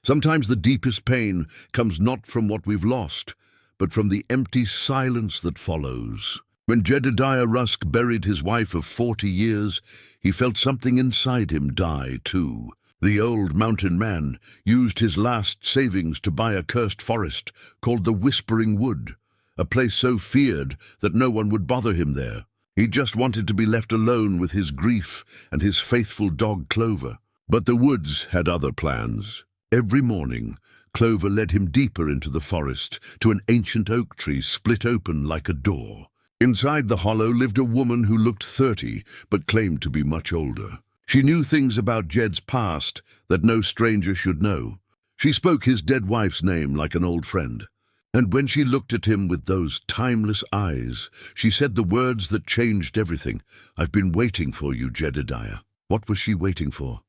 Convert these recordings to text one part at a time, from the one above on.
Sometimes the deepest pain comes not from what we've lost, but from the empty silence that follows. When Jedediah Rusk buried his wife of 40 years, he felt something inside him die too. The old mountain man used his last savings to buy a cursed forest called the Whispering Wood, a place so feared that no one would bother him there. He just wanted to be left alone with his grief and his faithful dog Clover. But the woods had other plans. Every morning, Clover led him deeper into the forest to an ancient oak tree split open like a door. Inside the hollow lived a woman who looked 30 but claimed to be much older. She knew things about Jed's past that no stranger should know. She spoke his dead wife's name like an old friend. And when she looked at him with those timeless eyes, she said the words that changed everything. "I've been waiting for you, Jedediah." What was she waiting for?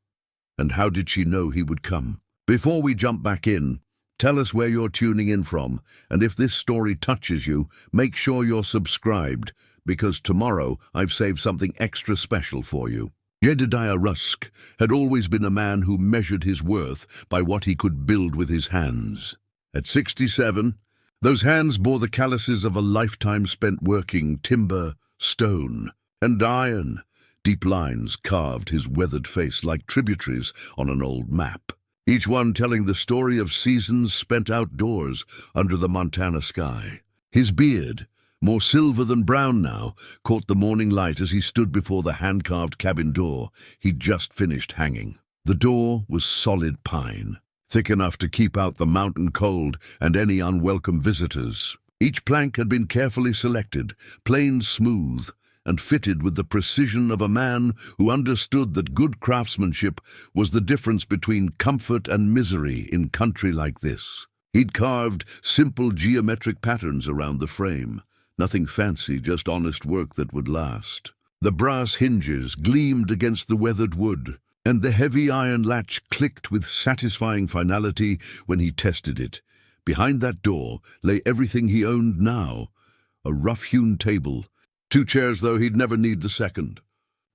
And how did she know he would come? Before we jump back in, tell us where you're tuning in from, and if this story touches you, make sure you're subscribed, because tomorrow I've saved something extra special for you. Jedediah Rusk had always been a man who measured his worth by what he could build with his hands. At 67, those hands bore the calluses of a lifetime spent working timber, stone, and iron. Deep lines carved his weathered face like tributaries on an old map, each one telling the story of seasons spent outdoors under the Montana sky. His beard, more silver than brown now, caught the morning light as he stood before the hand-carved cabin door he'd just finished hanging. The door was solid pine, thick enough to keep out the mountain cold and any unwelcome visitors. Each plank had been carefully selected, planed smooth, and fitted with the precision of a man who understood that good craftsmanship was the difference between comfort and misery in country like this. He'd carved simple geometric patterns around the frame, nothing fancy, just honest work that would last. The brass hinges gleamed against the weathered wood, and the heavy iron latch clicked with satisfying finality when he tested it. Behind that door lay everything he owned now: a rough-hewn table, 2 chairs though he'd never need the second,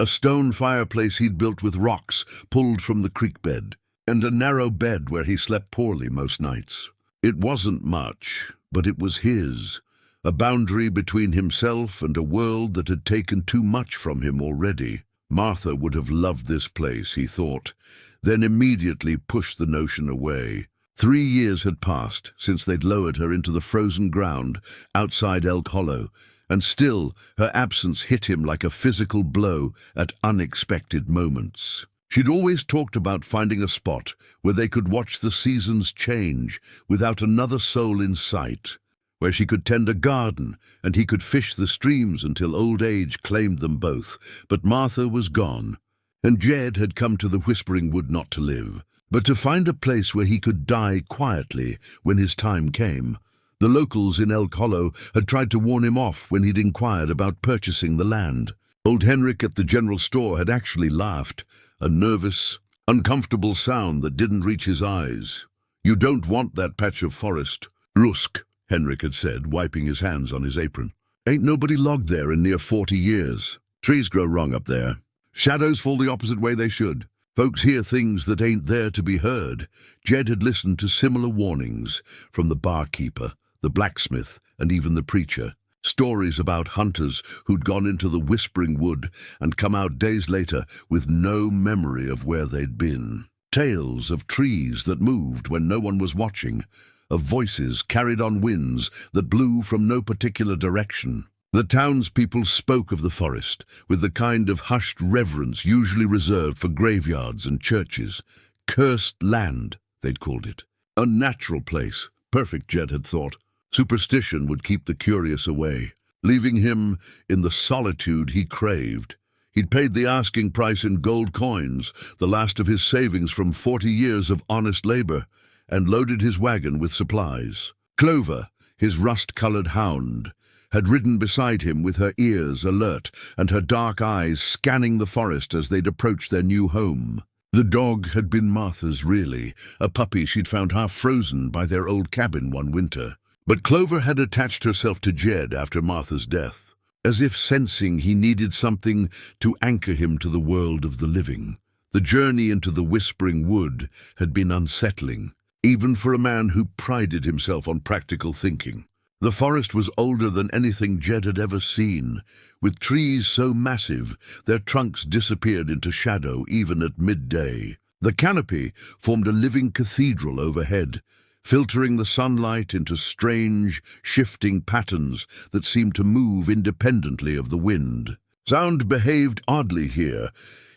a stone fireplace he'd built with rocks pulled from the creek bed, and a narrow bed where he slept poorly most nights. It wasn't much, but it was his, a boundary between himself and a world that had taken too much from him already. Martha would have loved this place, he thought, then immediately pushed the notion away. 3 years had passed since they'd lowered her into the frozen ground outside Elk Hollow, and still her absence hit him like a physical blow at unexpected moments. She'd always talked about finding a spot where they could watch the seasons change without another soul in sight, where she could tend a garden and he could fish the streams until old age claimed them both. But Martha was gone, and Jed had come to the Whispering Wood not to live, but to find a place where he could die quietly when his time came. The locals in Elk Hollow had tried to warn him off when he'd inquired about purchasing the land. Old Henrik at the general store had actually laughed, a nervous, uncomfortable sound that didn't reach his eyes. "You don't want that patch of forest, Rusk," Henrik had said, wiping his hands on his apron. "Ain't nobody logged there in near 40 years. Trees grow wrong up there. Shadows fall the opposite way they should. Folks hear things that ain't there to be heard." Jed had listened to similar warnings from the barkeeper, the blacksmith, and even the preacher. Stories about hunters who'd gone into the Whispering Wood and come out days later with no memory of where they'd been. Tales of trees that moved when no one was watching, of voices carried on winds that blew from no particular direction. The townspeople spoke of the forest with the kind of hushed reverence usually reserved for graveyards and churches. Cursed land, they'd called it. A natural place. Perfect, Jed had thought. Superstition would keep the curious away, leaving him in the solitude he craved. He'd paid the asking price in gold coins, the last of his savings from 40 years of honest labor, and loaded his wagon with supplies. Clover, his rust-colored hound, had ridden beside him with her ears alert and her dark eyes scanning the forest as they'd approached their new home. The dog had been Martha's, really, a puppy she'd found half frozen by their old cabin one winter. But Clover had attached herself to Jed after Martha's death, as if sensing he needed something to anchor him to the world of the living. The journey into the Whispering Wood had been unsettling. even for a man who prided himself on practical thinking. The forest was older than anything Jed had ever seen, with trees so massive their trunks disappeared into shadow even at midday. The canopy formed a living cathedral overhead, filtering the sunlight into strange, shifting patterns that seemed to move independently of the wind. Sound behaved oddly here.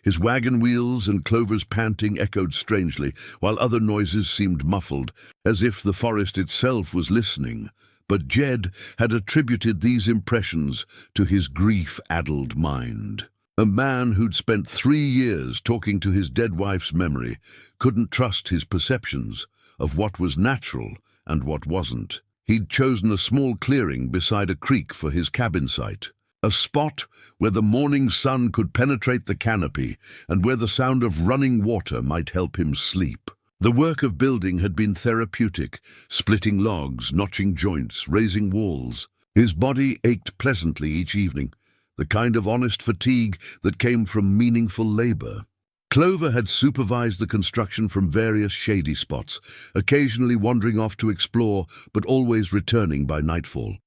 His wagon wheels and Clover's panting echoed strangely, while other noises seemed muffled, as if the forest itself was listening. But Jed had attributed these impressions to his grief-addled mind. A man who'd spent 3 years talking to his dead wife's memory couldn't trust his perceptions of what was natural and what wasn't. He'd chosen a small clearing beside a creek for his cabin site, a spot where the morning sun could penetrate the canopy and where the sound of running water might help him sleep. The work of building had been therapeutic, splitting logs, notching joints, raising walls. His body ached pleasantly each evening, the kind of honest fatigue that came from meaningful labor. Clover had supervised the construction from various shady spots, occasionally wandering off to explore, but always returning by nightfall.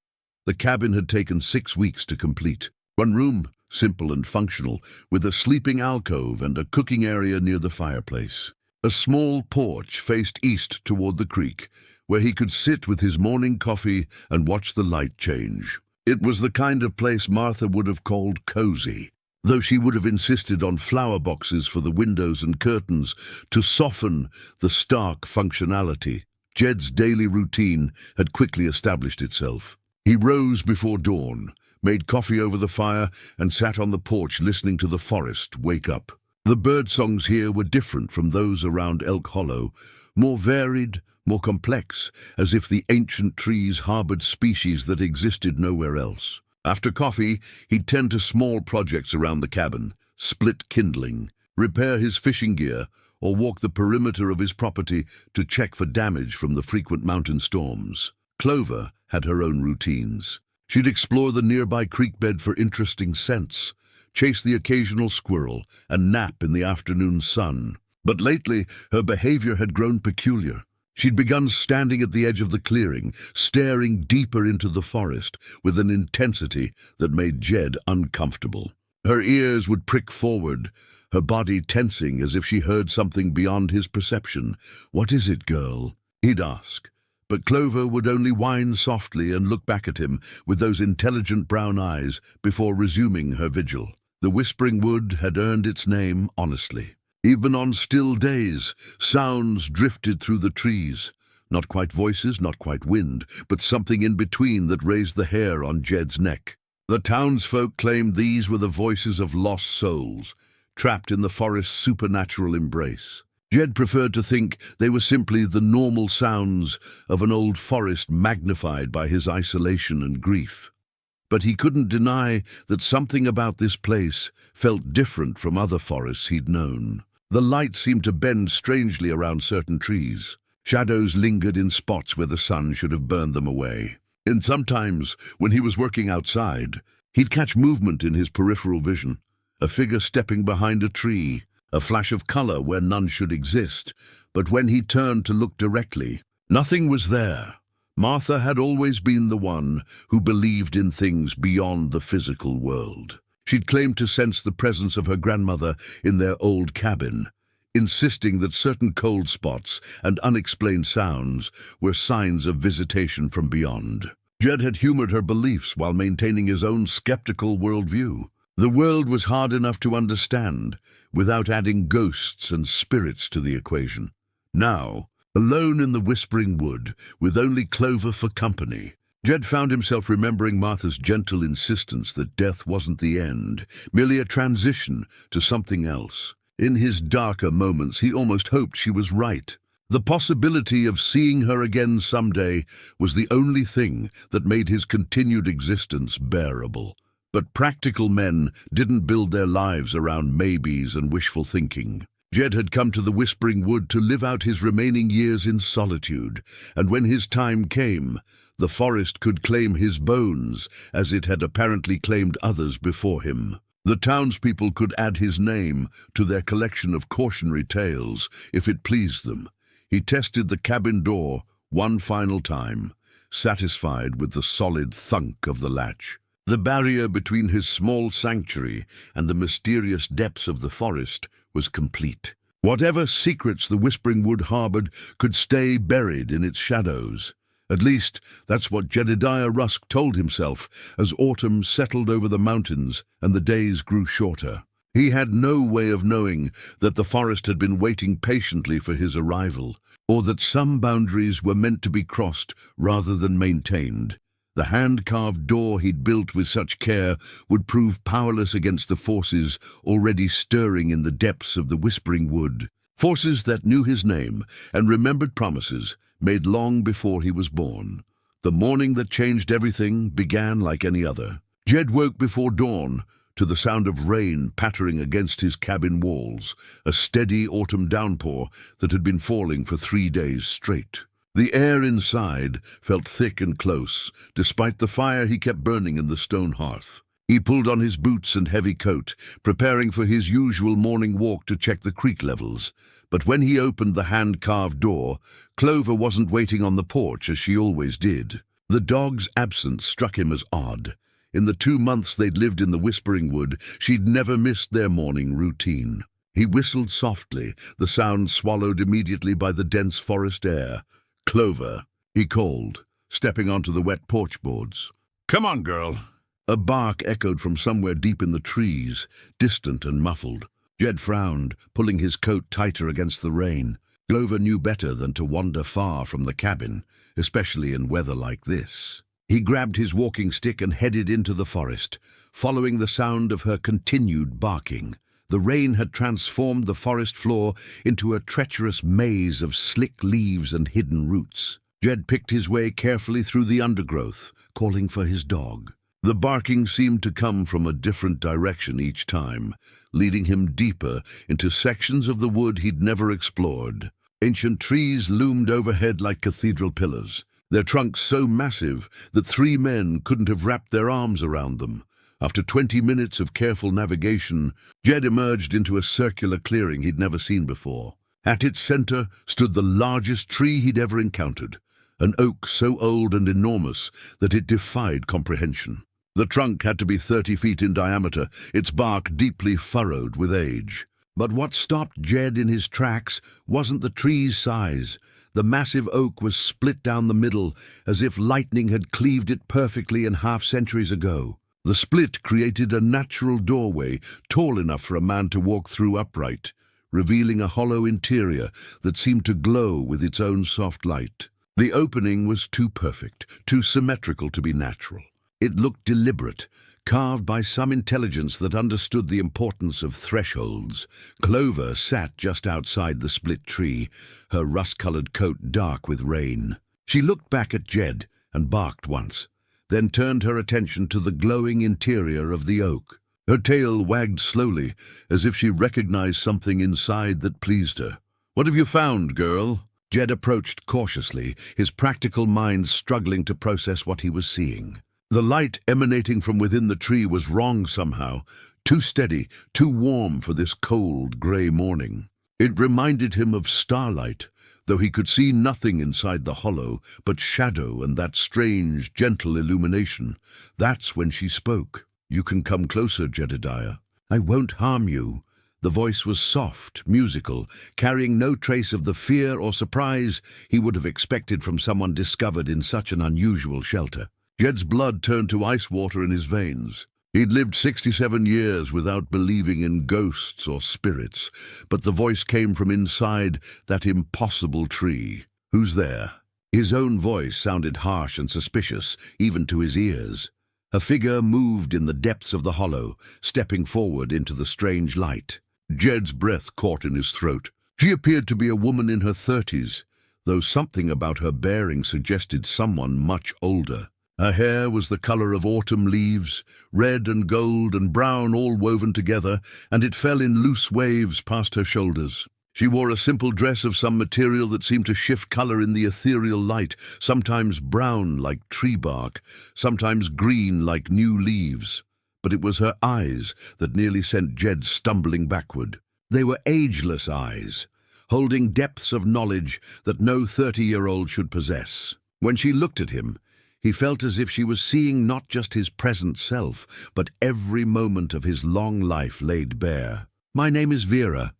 The cabin had taken 6 weeks to complete. One room, simple and functional, with a sleeping alcove and a cooking area near the fireplace. A small porch faced east toward the creek, where he could sit with his morning coffee and watch the light change. It was the kind of place Martha would have called cozy, though she would have insisted on flower boxes for the windows and curtains to soften the stark functionality. Jed's daily routine had quickly established itself. He rose before dawn, made coffee over the fire, and sat on the porch listening to the forest wake up. The birdsongs here were different from those around Elk Hollow, more varied, more complex, as if the ancient trees harbored species that existed nowhere else. After coffee, he'd tend to small projects around the cabin, split kindling, repair his fishing gear, or walk the perimeter of his property to check for damage from the frequent mountain storms. Clover had her own routines. She'd explore the nearby creek bed for interesting scents, chase the occasional squirrel, and nap in the afternoon sun. But lately, her behavior had grown peculiar. She'd begun standing at the edge of the clearing, staring deeper into the forest with an intensity that made Jed uncomfortable. Her ears would prick forward, her body tensing as if she heard something beyond his perception. "What is it, girl?" he'd ask. But Clover would only whine softly and look back at him with those intelligent brown eyes before resuming her vigil. The Whispering Wood had earned its name honestly. Even on still days, sounds drifted through the trees. Not quite voices, not quite wind, but something in between that raised the hair on Jed's neck. The townsfolk claimed these were the voices of lost souls, trapped in the forest's supernatural embrace. Jed preferred to think they were simply the normal sounds of an old forest magnified by his isolation and grief. But he couldn't deny that something about this place felt different from other forests he'd known. The light seemed to bend strangely around certain trees. Shadows lingered in spots where the sun should have burned them away. And sometimes, when he was working outside, he'd catch movement in his peripheral vision. A figure stepping behind a tree, a flash of color where none should exist. But when he turned to look directly, nothing was there. Martha had always been the one who believed in things beyond the physical world. She'd claimed to sense the presence of her grandmother in their old cabin, insisting that certain cold spots and unexplained sounds were signs of visitation from beyond. Jed had humored her beliefs while maintaining his own skeptical worldview. The world was hard enough to understand without adding ghosts and spirits to the equation. Now, alone in the Whispering Wood, with only Clover for company, Jed found himself remembering Martha's gentle insistence that death wasn't the end, merely a transition to something else. In his darker moments, he almost hoped she was right. The possibility of seeing her again someday was the only thing that made his continued existence bearable. But practical men didn't build their lives around maybes and wishful thinking. Jed had come to the Whispering Wood to live out his remaining years in solitude, and when his time came, the forest could claim his bones as it had apparently claimed others before him. The townspeople could add his name to their collection of cautionary tales if it pleased them. He tested the cabin door one final time, satisfied with the solid thunk of the latch. The barrier between his small sanctuary and the mysterious depths of the forest was complete. Whatever secrets the Whispering Wood harbored could stay buried in its shadows. At least, that's what Jedediah Rusk told himself as autumn settled over the mountains and the days grew shorter. He had no way of knowing that the forest had been waiting patiently for his arrival, or that some boundaries were meant to be crossed rather than maintained. The hand-carved door he'd built with such care would prove powerless against the forces already stirring in the depths of the Whispering Wood. Forces that knew his name and remembered promises made long before he was born. The morning that changed everything began like any other. Jed woke before dawn to the sound of rain pattering against his cabin walls, a steady autumn downpour that had been falling for 3 days straight. The air inside felt thick and close, despite the fire he kept burning in the stone hearth. He pulled on his boots and heavy coat, preparing for his usual morning walk to check the creek levels. But when he opened the hand-carved door, Clover wasn't waiting on the porch as she always did. The dog's absence struck him as odd. In the 2 months they'd lived in the Whispering Wood, she'd never missed their morning routine. He whistled softly, the sound swallowed immediately by the dense forest air. "Clover," he called, stepping onto the wet porch boards. "Come on, girl." A bark echoed from somewhere deep in the trees, distant and muffled. Jed frowned, pulling his coat tighter against the rain. Clover knew better than to wander far from the cabin, especially in weather like this. He grabbed his walking stick and headed into the forest, following the sound of her continued barking. The rain had transformed the forest floor into a treacherous maze of slick leaves and hidden roots. Jed picked his way carefully through the undergrowth, calling for his dog. The barking seemed to come from a different direction each time, leading him deeper into sections of the wood he'd never explored. Ancient trees loomed overhead like cathedral pillars, their trunks so massive that 3 men couldn't have wrapped their arms around them. After 20 minutes of careful navigation, Jed emerged into a circular clearing he'd never seen before. At its center stood the largest tree he'd ever encountered, an oak so old and enormous that it defied comprehension. The trunk had to be 30 feet in diameter, its bark deeply furrowed with age. But what stopped Jed in his tracks wasn't the tree's size. The massive oak was split down the middle, as if lightning had cleaved it perfectly in half-centuries ago. The split created a natural doorway tall enough for a man to walk through upright, revealing a hollow interior that seemed to glow with its own soft light. The opening was too perfect, too symmetrical to be natural. It looked deliberate, carved by some intelligence that understood the importance of thresholds. Clover sat just outside the split tree, her rust-colored coat dark with rain. She looked back at Jed and barked once, then turned her attention to the glowing interior of the oak. Her tail wagged slowly, as if she recognized something inside that pleased her. "What have you found, girl?" Jed approached cautiously, his practical mind struggling to process what he was seeing. The light emanating from within the tree was wrong somehow, too steady, too warm for this cold, grey morning. It reminded him of starlight, though he could see nothing inside the hollow but shadow and that strange, gentle illumination. That's when she spoke. "You can come closer, Jedediah. I won't harm you." The voice was soft, musical, carrying no trace of the fear or surprise he would have expected from someone discovered in such an unusual shelter. Jed's blood turned to ice water in his veins. He'd lived 67 years without believing in ghosts or spirits, but the voice came from inside that impossible tree. "Who's there?" His own voice sounded harsh and suspicious, even to his ears. A figure moved in the depths of the hollow, stepping forward into the strange light. Jed's breath caught in his throat. She appeared to be a woman in her 30s, though something about her bearing suggested someone much older. Her hair was the color of autumn leaves, red and gold and brown all woven together, and it fell in loose waves past her shoulders. She wore a simple dress of some material that seemed to shift color in the ethereal light, sometimes brown like tree bark, sometimes green like new leaves. But it was her eyes that nearly sent Jed stumbling backward. They were ageless eyes, holding depths of knowledge that no 30-year-old should possess. When she looked at him, he felt as if she was seeing not just his present self, but every moment of his long life laid bare. "My name is Vera,"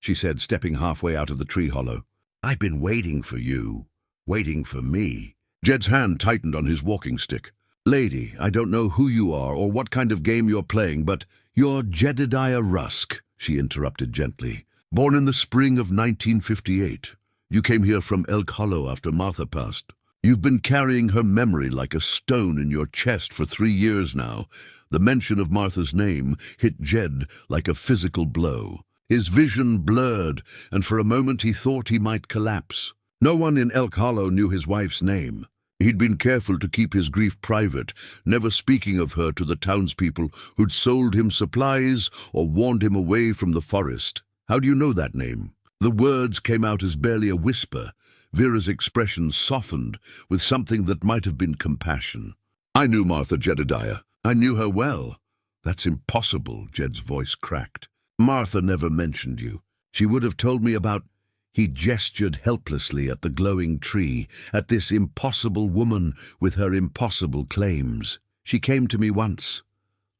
she said, stepping halfway out of the tree hollow. "I've been waiting for you, waiting for me." Jed's hand tightened on his walking stick. "Lady, I don't know who you are or what kind of game you're playing, but you're Jedediah Rusk," she interrupted gently. "Born in the spring of 1958. You came here from Elk Hollow after Martha passed. You've been carrying her memory like a stone in your chest for 3 years now." The mention of Martha's name hit Jed like a physical blow. His vision blurred, and for a moment he thought he might collapse. No one in Elk Hollow knew his wife's name. He'd been careful to keep his grief private, never speaking of her to the townspeople who'd sold him supplies or warned him away from the forest. "How do you know that name?" The words came out as barely a whisper. Vera's expression softened with something that might have been compassion. "I knew Martha, Jedediah. I knew her well." "That's impossible," Jed's voice cracked. "Martha never mentioned you. She would have told me about—" He gestured helplessly at the glowing tree, at this impossible woman with her impossible claims. "She came to me once,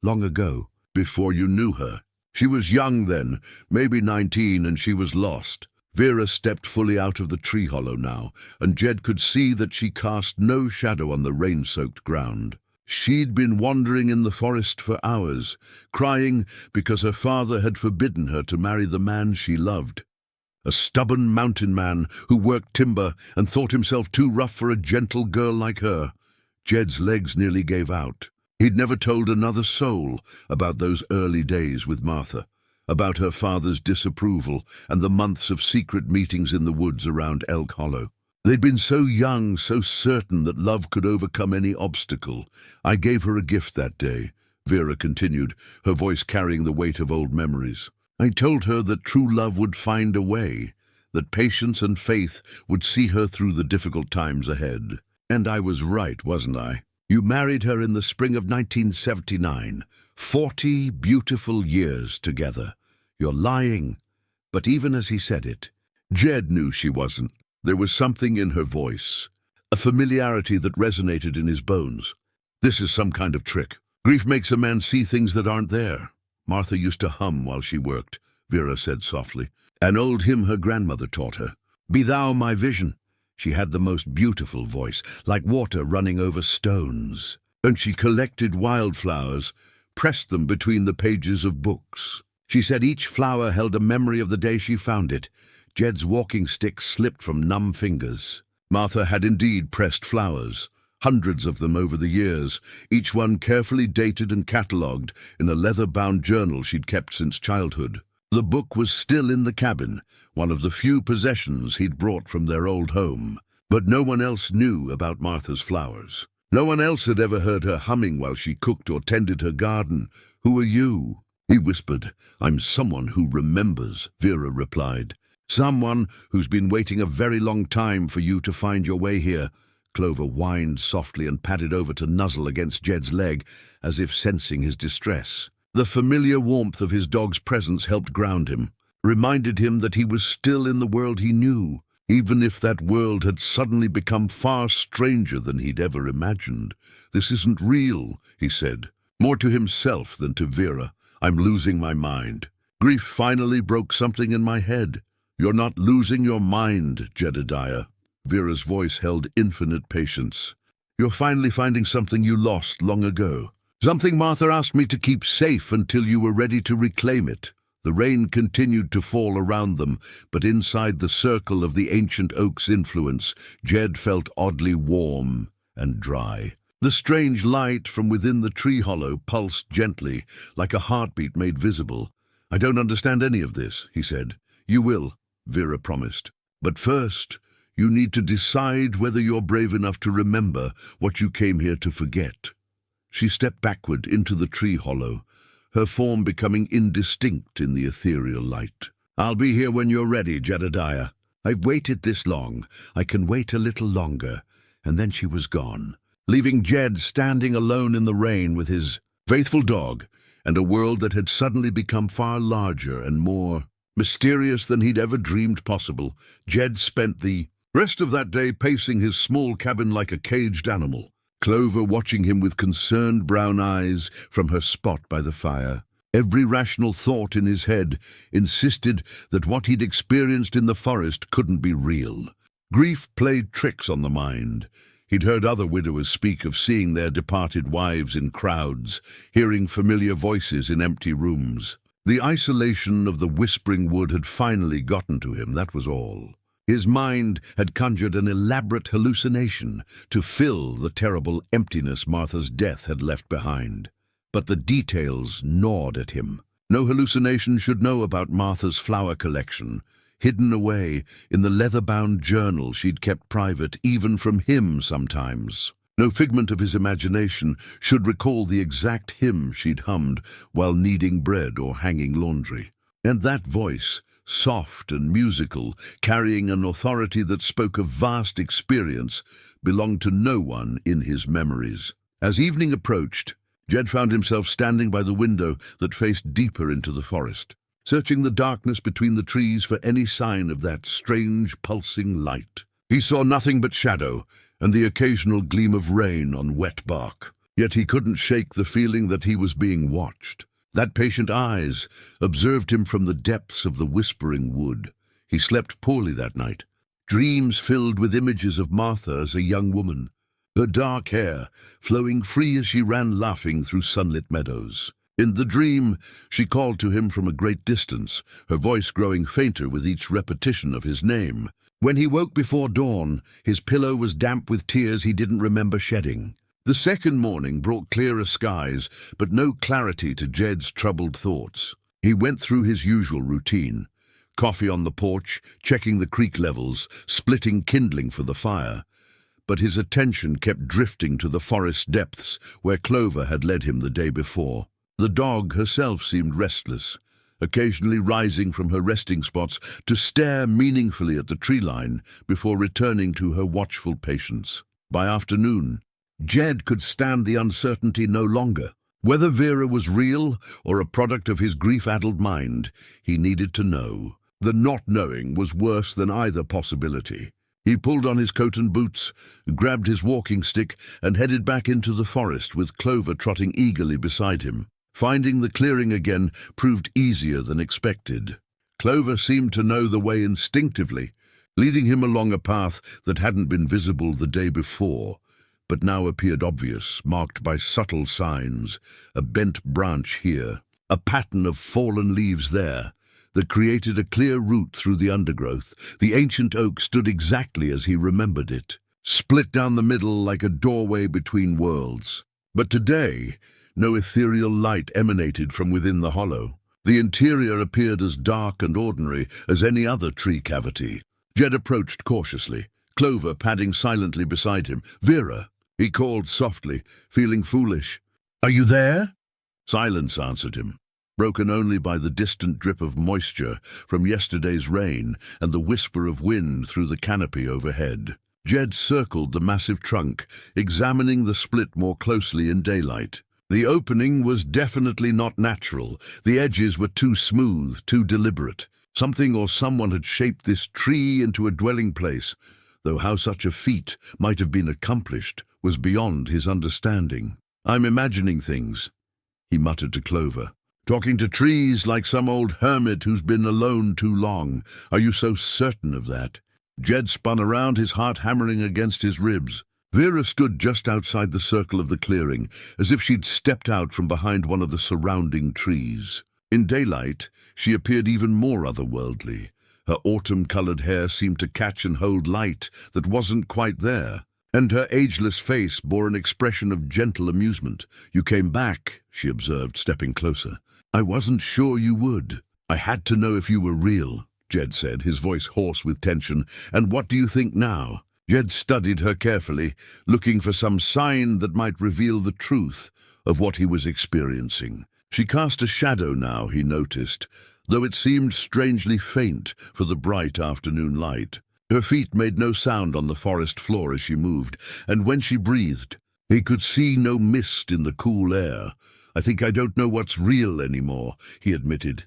long ago." "Before you knew her?" "She was young then, maybe 19, and she was lost." Vera stepped fully out of the tree hollow now, and Jed could see that she cast no shadow on the rain-soaked ground. She'd been wandering in the forest for hours, crying because her father had forbidden her to marry the man she loved. A stubborn mountain man who worked timber and thought himself too rough for a gentle girl like her. Jed's legs nearly gave out. He'd never told another soul about those early days with Martha, about her father's disapproval and the months of secret meetings in the woods around Elk Hollow. They'd been so young, so certain that love could overcome any obstacle. "I gave her a gift that day," Vera continued, her voice carrying the weight of old memories. "I told her that true love would find a way, that patience and faith would see her through the difficult times ahead. And I was right, wasn't I? You married her in the spring of 1979. 40 beautiful years together. You're lying." But even as he said it, Jed knew she wasn't. There was something in her voice, a familiarity that resonated in his bones. "This is some kind of trick. Grief makes a man see things that aren't there." "Martha used to hum while she worked," Vera said softly. "An old hymn her grandmother taught her. 'Be thou my vision.' She had the most beautiful voice, like water running over stones. And she collected wildflowers, pressed them between the pages of books. She said each flower held a memory of the day she found it." Jed's walking stick slipped from numb fingers. Martha had indeed pressed flowers, hundreds of them over the years, each one carefully dated and catalogued in a leather-bound journal she'd kept since childhood. The book was still in the cabin, one of the few possessions he'd brought from their old home. But no one else knew about Martha's flowers. No one else had ever heard her humming while she cooked or tended her garden. "Who are you?" he whispered. "I'm someone who remembers," Vera replied. "Someone who's been waiting a very long time for you to find your way here." Clover whined softly and padded over to nuzzle against Jed's leg, as if sensing his distress. The familiar warmth of his dog's presence helped ground him, reminded him that he was still in the world he knew, even if that world had suddenly become far stranger than he'd ever imagined. "This isn't real," he said, more to himself than to Vera. "I'm losing my mind. Grief finally broke something in my head." "You're not losing your mind, Jedediah." Vera's voice held infinite patience. "You're finally finding something you lost long ago. Something Martha asked me to keep safe until you were ready to reclaim it." The rain continued to fall around them, but inside the circle of the ancient oak's influence, Jed felt oddly warm and dry. The strange light from within the tree hollow pulsed gently, like a heartbeat made visible. "I don't understand any of this," he said. "You will," Vera promised. "But first, you need to decide whether you're brave enough to remember what you came here to forget." She stepped backward into the tree hollow, her form becoming indistinct in the ethereal light. "I'll be here when you're ready, Jedediah. I've waited this long. I can wait a little longer." And then she was gone, leaving Jed standing alone in the rain with his faithful dog and a world that had suddenly become far larger and more mysterious than he'd ever dreamed possible. Jed spent the rest of that day pacing his small cabin like a caged animal, Clover watching him with concerned brown eyes from her spot by the fire. Every rational thought in his head insisted that what he'd experienced in the forest couldn't be real. Grief played tricks on the mind. He'd heard other widowers speak of seeing their departed wives in crowds, hearing familiar voices in empty rooms. The isolation of the whispering wood had finally gotten to him, that was all. His mind had conjured an elaborate hallucination to fill the terrible emptiness Martha's death had left behind. But the details gnawed at him. No hallucination should know about Martha's flower collection, hidden away in the leather-bound journal she'd kept private even from him sometimes. No figment of his imagination should recall the exact hymn she'd hummed while kneading bread or hanging laundry. And that voice, soft and musical, carrying an authority that spoke of vast experience, belonged to no one in his memories. As evening approached, Jed found himself standing by the window that faced deeper into the forest, searching the darkness between the trees for any sign of that strange, pulsing light. He saw nothing but shadow and the occasional gleam of rain on wet bark. Yet he couldn't shake the feeling that he was being watched. That patient eyes observed him from the depths of the whispering wood. He slept poorly that night, dreams filled with images of Martha as a young woman, her dark hair flowing free as she ran laughing through sunlit meadows. In the dream, she called to him from a great distance, her voice growing fainter with each repetition of his name. When he woke before dawn, his pillow was damp with tears he didn't remember shedding. The second morning brought clearer skies, but no clarity to Jed's troubled thoughts. He went through his usual routine: coffee on the porch, checking the creek levels, splitting kindling for the fire. But his attention kept drifting to the forest depths where Clover had led him the day before. The dog herself seemed restless, occasionally rising from her resting spots to stare meaningfully at the tree line before returning to her watchful patience. By afternoon, Jed could stand the uncertainty no longer. Whether Vera was real or a product of his grief-addled mind, he needed to know. The not knowing was worse than either possibility. He pulled on his coat and boots, grabbed his walking stick, and headed back into the forest with Clover trotting eagerly beside him. Finding the clearing again proved easier than expected. Clover seemed to know the way instinctively, leading him along a path that hadn't been visible the day before, but now appeared obvious, marked by subtle signs: a bent branch here, a pattern of fallen leaves there, that created a clear route through the undergrowth. The ancient oak stood exactly as he remembered it, split down the middle like a doorway between worlds. But today, no ethereal light emanated from within the hollow. The interior appeared as dark and ordinary as any other tree cavity. Jed approached cautiously, Clover padding silently beside him. "Vera," he called softly, feeling foolish. "Are you there?" Silence answered him, broken only by the distant drip of moisture from yesterday's rain and the whisper of wind through the canopy overhead. Jed circled the massive trunk, examining the split more closely in daylight. The opening was definitely not natural. The edges were too smooth, too deliberate. Something or someone had shaped this tree into a dwelling place, though how such a feat might have been accomplished was beyond his understanding. "I'm imagining things," he muttered to Clover. "Talking to trees like some old hermit who's been alone too long. Are you so certain of that?" Jed spun around, his heart hammering against his ribs. Vera stood just outside the circle of the clearing, as if she'd stepped out from behind one of the surrounding trees. In daylight, she appeared even more otherworldly. Her autumn-colored hair seemed to catch and hold light that wasn't quite there, and her ageless face bore an expression of gentle amusement. "You came back," she observed, stepping closer. "I wasn't sure you would. I had to know if you were real," Jed said, his voice hoarse with tension. "And what do you think now?" Jed studied her carefully, looking for some sign that might reveal the truth of what he was experiencing. She cast a shadow now, he noticed, though it seemed strangely faint for the bright afternoon light. Her feet made no sound on the forest floor as she moved, and when she breathed, he could see no mist in the cool air. "I think I don't know what's real anymore," he admitted.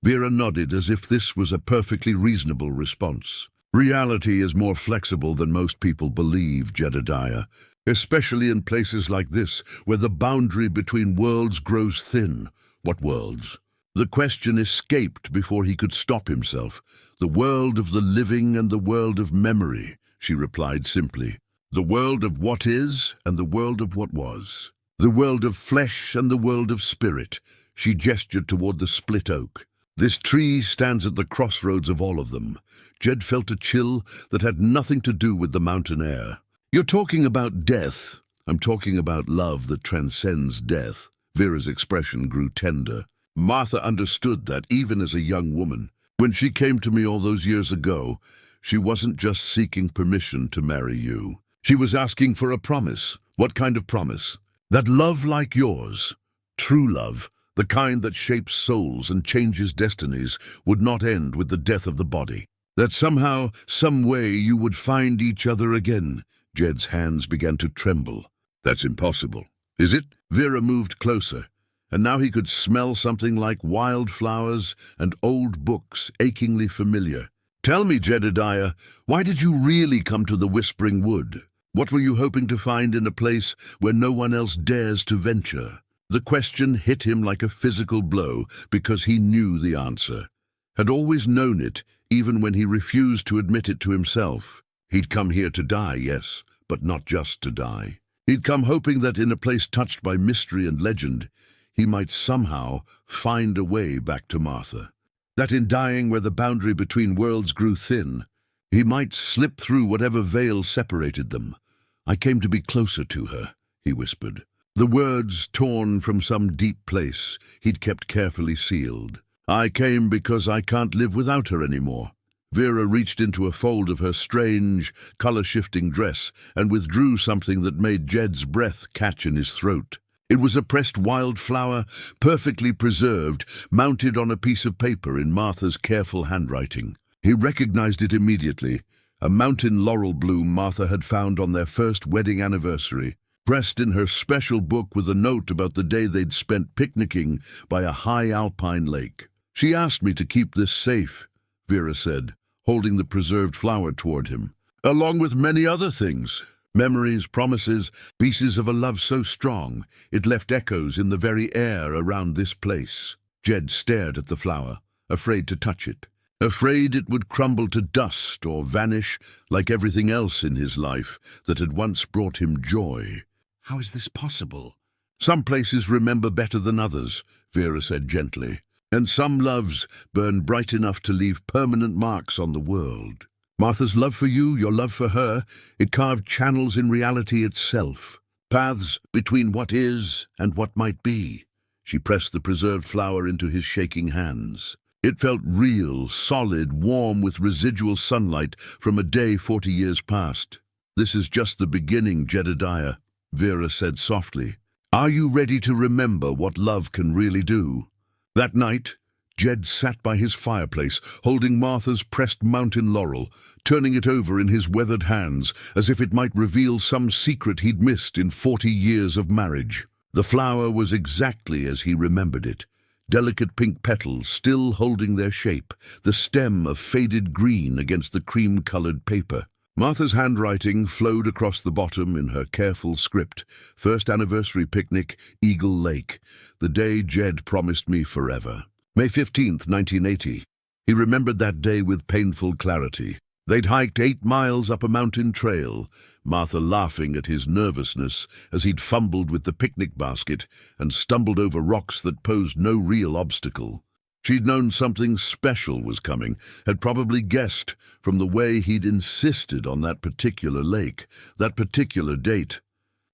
Vera nodded as if this was a perfectly reasonable response. Reality is more flexible than most people believe, Jedediah, especially in places like this, where the boundary between worlds grows thin. What worlds? The question escaped before he could stop himself. The world of the living and the world of memory, she replied simply. The world of what is and the world of what was. The world of flesh and the world of spirit. She gestured toward the split oak. This tree stands at the crossroads of all of them. Jed felt a chill that had nothing to do with the mountain air. You're talking about death. I'm talking about love that transcends death. Vera's expression grew tender. Martha understood that even as a young woman. When she came to me all those years ago, she wasn't just seeking permission to marry you. She was asking for a promise. What kind of promise? That love like yours, true love, the kind that shapes souls and changes destinies, would not end with the death of the body. That somehow, some way, you would find each other again. Jed's hands began to tremble. That's impossible. Is it? Vera moved closer, and now he could smell something like wildflowers and old books, achingly familiar. Tell me, Jedediah, why did you really come to the Whispering Wood? What were you hoping to find in a place where no one else dares to venture? The question hit him like a physical blow because he knew the answer. Had always known it, even when he refused to admit it to himself. He'd come here to die, yes, but not just to die. He'd come hoping that in a place touched by mystery and legend, he might somehow find a way back to Martha. That in dying where the boundary between worlds grew thin, he might slip through whatever veil separated them. I came to be closer to her, he whispered. The words torn from some deep place he'd kept carefully sealed. I came because I can't live without her anymore. Vera reached into a fold of her strange, color-shifting dress and withdrew something that made Jed's breath catch in his throat. It was a pressed wildflower, perfectly preserved, mounted on a piece of paper in Martha's careful handwriting. He recognized it immediately, a mountain laurel bloom Martha had found on their first wedding anniversary, pressed in her special book with a note about the day they'd spent picnicking by a high alpine lake. She asked me to keep this safe, Vera said, holding the preserved flower toward him, along with many other things. Memories, promises, pieces of a love so strong, it left echoes in the very air around this place. Jed stared at the flower, afraid to touch it, afraid it would crumble to dust or vanish like everything else in his life that had once brought him joy. How is this possible? Some places remember better than others, Vera said gently, and some loves burn bright enough to leave permanent marks on the world. Martha's love for you, your love for her, it carved channels in reality itself, paths between what is and what might be. She pressed the preserved flower into his shaking hands. It felt real, solid, warm with residual sunlight from a day 40 years past. This is just the beginning, Jedediah, Vera said softly. Are you ready to remember what love can really do? That night, Jed sat by his fireplace, holding Martha's pressed mountain laurel, turning it over in his weathered hands as if it might reveal some secret he'd missed in 40 years of marriage. The flower was exactly as he remembered it, delicate pink petals still holding their shape, the stem of faded green against the cream-colored paper. Martha's handwriting flowed across the bottom in her careful script. First anniversary picnic, Eagle Lake, the day Jed promised me forever. May 15th, 1980. He remembered that day with painful clarity. They'd hiked 8 miles up a mountain trail, Martha laughing at his nervousness as he'd fumbled with the picnic basket and stumbled over rocks that posed no real obstacle. She'd known something special was coming, had probably guessed from the way he'd insisted on that particular lake, that particular date.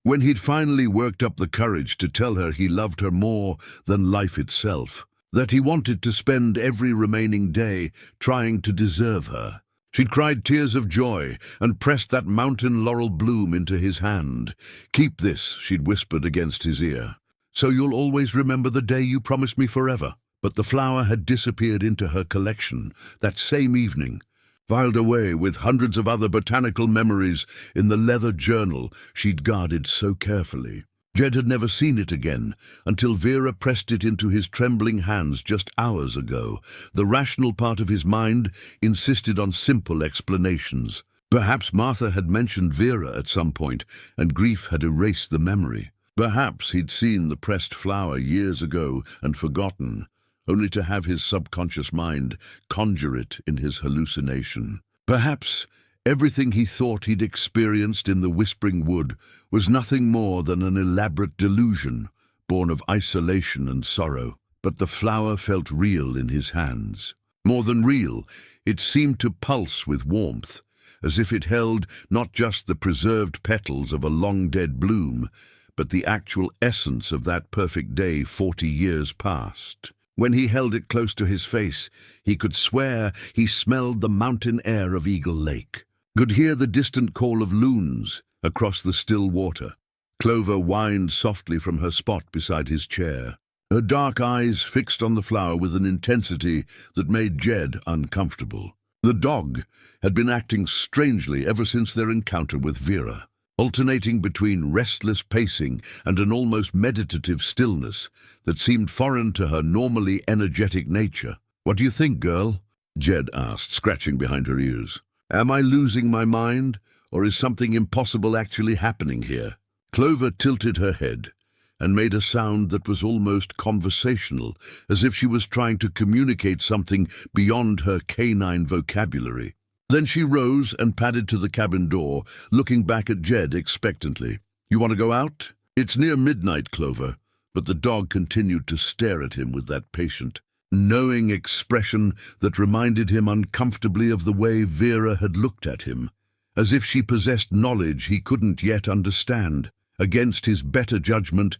When he'd finally worked up the courage to tell her he loved her more than life itself, that he wanted to spend every remaining day trying to deserve her. She'd cried tears of joy and pressed that mountain laurel bloom into his hand. Keep this, she'd whispered against his ear. So you'll always remember the day you promised me forever. But the flower had disappeared into her collection that same evening, filed away with hundreds of other botanical memories in the leather journal she'd guarded so carefully. Jed had never seen it again until Vera pressed it into his trembling hands just hours ago. The rational part of his mind insisted on simple explanations. Perhaps Martha had mentioned Vera at some point, and grief had erased the memory. Perhaps he'd seen the pressed flower years ago and forgotten, only to have his subconscious mind conjure it in his hallucination. Perhaps everything he thought he'd experienced in the Whispering Wood was nothing more than an elaborate delusion, born of isolation and sorrow. But the flower felt real in his hands. More than real, it seemed to pulse with warmth, as if it held not just the preserved petals of a long-dead bloom, but the actual essence of that perfect day 40 years past. When he held it close to his face, he could swear he smelled the mountain air of Eagle Lake, could hear the distant call of loons across the still water. Clover whined softly from her spot beside his chair, her dark eyes fixed on the flower with an intensity that made Jed uncomfortable. The dog had been acting strangely ever since their encounter with Vera, alternating between restless pacing and an almost meditative stillness that seemed foreign to her normally energetic nature. "What do you think, girl?" Jed asked, scratching behind her ears. "Am I losing my mind, or is something impossible actually happening here?" Clover tilted her head and made a sound that was almost conversational, as if she was trying to communicate something beyond her canine vocabulary. Then she rose and padded to the cabin door, looking back at Jed expectantly. "You want to go out?" "It's near midnight, Clover," but the dog continued to stare at him with that patient, knowing expression that reminded him uncomfortably of the way Vera had looked at him, as if she possessed knowledge he couldn't yet understand. Against his better judgment,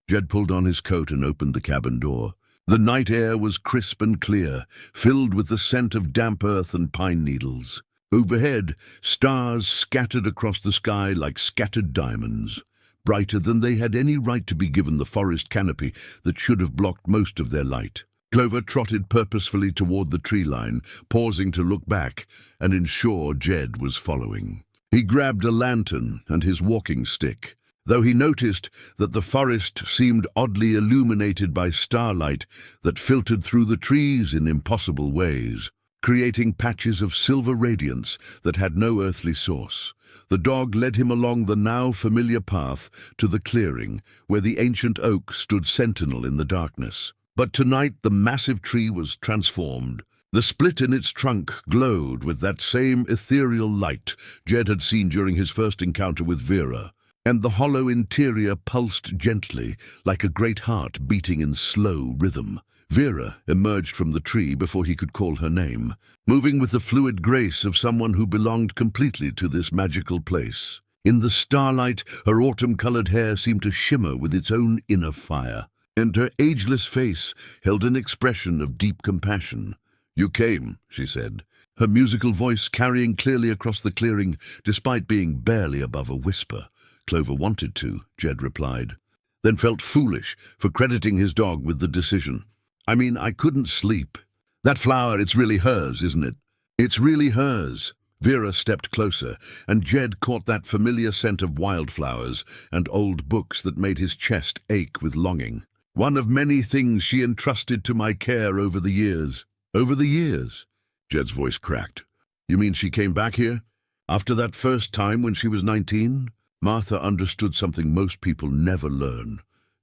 Jed pulled on his coat and opened the cabin door. The night air was crisp and clear, filled with the scent of damp earth and pine needles. Overhead, stars scattered across the sky like scattered diamonds, brighter than they had any right to be given the forest canopy that should have blocked most of their light. Clover trotted purposefully toward the tree line, pausing to look back and ensure Jed was following. He grabbed a lantern and his walking stick, though he noticed that the forest seemed oddly illuminated by starlight that filtered through the trees in impossible ways, creating patches of silver radiance that had no earthly source. The dog led him along the now familiar path to the clearing, where the ancient oak stood sentinel in the darkness. But tonight the massive tree was transformed. The split in its trunk glowed with that same ethereal light Jed had seen during his first encounter with Vera, and the hollow interior pulsed gently, like a great heart beating in slow rhythm. Vera emerged from the tree before he could call her name, moving with the fluid grace of someone who belonged completely to this magical place. In the starlight, her autumn-colored hair seemed to shimmer with its own inner fire, and her ageless face held an expression of deep compassion. "You came," she said, her musical voice carrying clearly across the clearing despite being barely above a whisper. "Clover wanted to," Jed replied, then felt foolish for crediting his dog with the decision. "I mean, I couldn't sleep. That flower, it's really hers, isn't it?" "It's really hers." Vera stepped closer, and Jed caught that familiar scent of wildflowers and old books that made his chest ache with longing. "One of many things she entrusted to my care over the years." "Over the years?" Jed's voice cracked. "You mean she came back here? After that first time when she was 19? Martha understood something most people never learn,"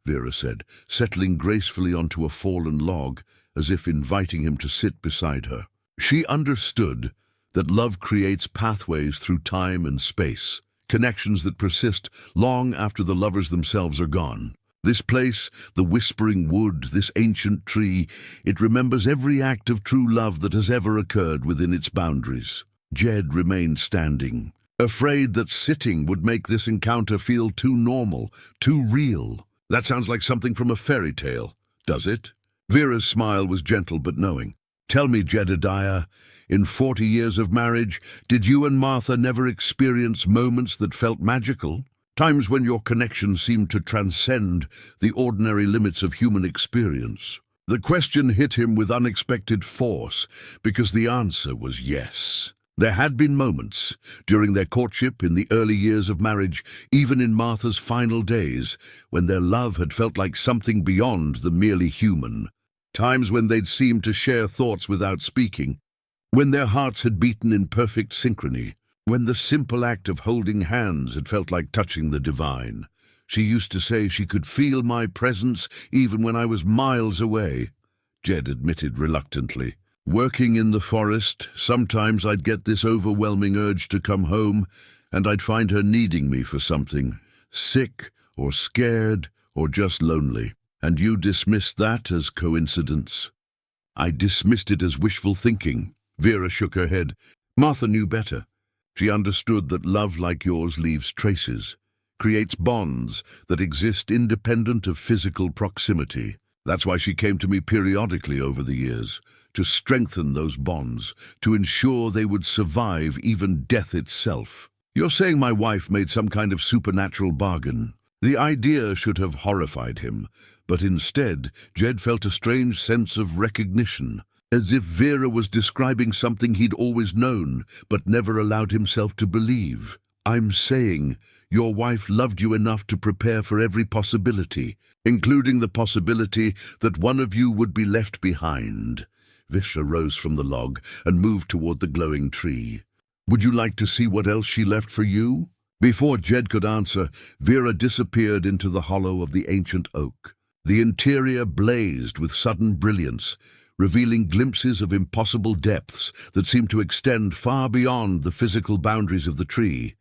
Vera said, settling gracefully onto a fallen log, as if inviting him to sit beside her. "She understood that love creates pathways through time and space, connections that persist long after the lovers themselves are gone. This place, the Whispering Wood, this ancient tree, it remembers every act of true love that has ever occurred within its boundaries." Jed remained standing, afraid that sitting would make this encounter feel too normal, too real. "That sounds like something from a fairy tale, does it?" Vera's smile was gentle but knowing. "Tell me, Jedediah, in 40 years of marriage, did you and Martha never experience moments that felt magical? Times when your connection seemed to transcend the ordinary limits of human experience?" The question hit him with unexpected force, because the answer was yes. There had been moments, during their courtship, in the early years of marriage, even in Martha's final days, when their love had felt like something beyond the merely human. Times when they'd seemed to share thoughts without speaking, when their hearts had beaten in perfect synchrony, when the simple act of holding hands had felt like touching the divine. She used to say she could feel my presence even when I was miles away, Jed admitted reluctantly. Working in the forest, sometimes I'd get this overwhelming urge to come home, and I'd find her needing me for something, sick or scared or just lonely. And you dismissed that as coincidence? I dismissed it as wishful thinking. Vera shook her head. Martha knew better. She understood that love like yours leaves traces, creates bonds that exist independent of physical proximity. That's why she came to me periodically over the years, to strengthen those bonds, to ensure they would survive even death itself. You're saying my wife made some kind of supernatural bargain? The idea should have horrified him, but instead, Jed felt a strange sense of recognition, as if Vera was describing something he'd always known, but never allowed himself to believe. I'm saying your wife loved you enough to prepare for every possibility, including the possibility that one of you would be left behind. Vishra rose from the log and moved toward the glowing tree. Would you like to see what else she left for you? Before Jed could answer, Vera disappeared into the hollow of the ancient oak. The interior blazed with sudden brilliance, revealing glimpses of impossible depths that seemed to extend far beyond the physical boundaries of the tree.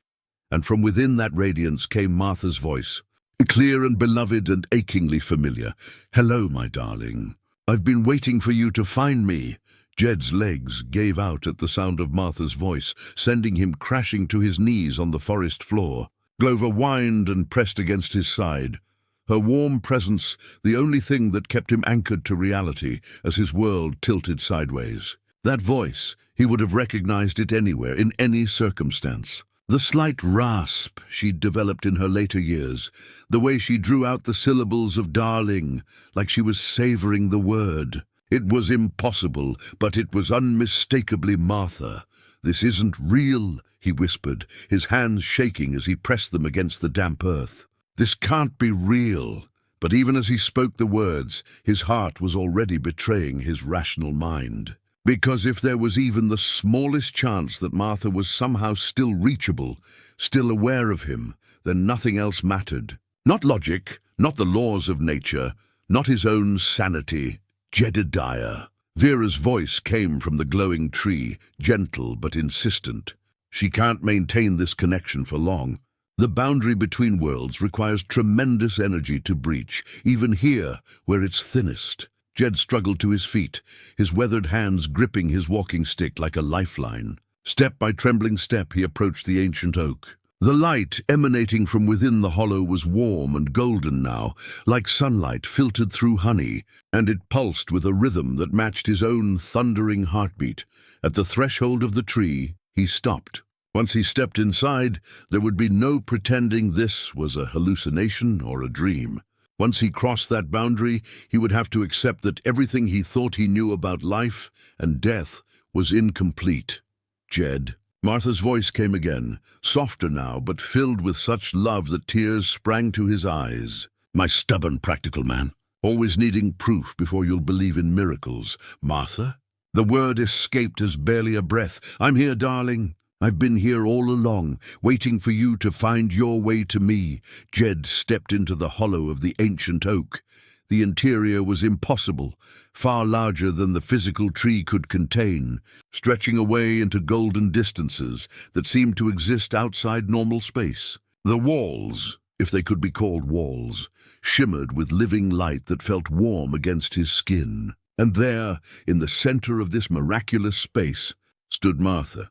And from within that radiance came Martha's voice, clear and beloved and achingly familiar. Hello, my darling. I've been waiting for you to find me. Jed's legs gave out at the sound of Martha's voice, sending him crashing to his knees on the forest floor. Clover whined and pressed against his side. Her warm presence, the only thing that kept him anchored to reality as his world tilted sideways. That voice, he would have recognized it anywhere, in any circumstance. The slight rasp she'd developed in her later years, the way she drew out the syllables of darling, like she was savoring the word. It was impossible, but it was unmistakably Martha. This isn't real, he whispered, his hands shaking as he pressed them against the damp earth. This can't be real. But even as he spoke the words, his heart was already betraying his rational mind. Because if there was even the smallest chance that Martha was somehow still reachable, still aware of him, then nothing else mattered. Not logic, not the laws of nature, not his own sanity. Jedediah. Vera's voice came from the glowing tree, gentle but insistent. She can't maintain this connection for long. The boundary between worlds requires tremendous energy to breach, even here, where it's thinnest. Jed struggled to his feet, his weathered hands gripping his walking stick like a lifeline. Step by trembling step, he approached the ancient oak. The light emanating from within the hollow was warm and golden now, like sunlight filtered through honey, and it pulsed with a rhythm that matched his own thundering heartbeat. At the threshold of the tree, he stopped. Once he stepped inside, there would be no pretending this was a hallucination or a dream. Once he crossed that boundary, he would have to accept that everything he thought he knew about life and death was incomplete. Jed. Martha's voice came again, softer now, but filled with such love that tears sprang to his eyes. My stubborn practical man, always needing proof before you'll believe in miracles. Martha? The word escaped as barely a breath. I'm here, darling. I've been here all along, waiting for you to find your way to me. Jed stepped into the hollow of the ancient oak. The interior was impossible, far larger than the physical tree could contain, stretching away into golden distances that seemed to exist outside normal space. The walls, if they could be called walls, shimmered with living light that felt warm against his skin. And there, in the center of this miraculous space, stood Martha.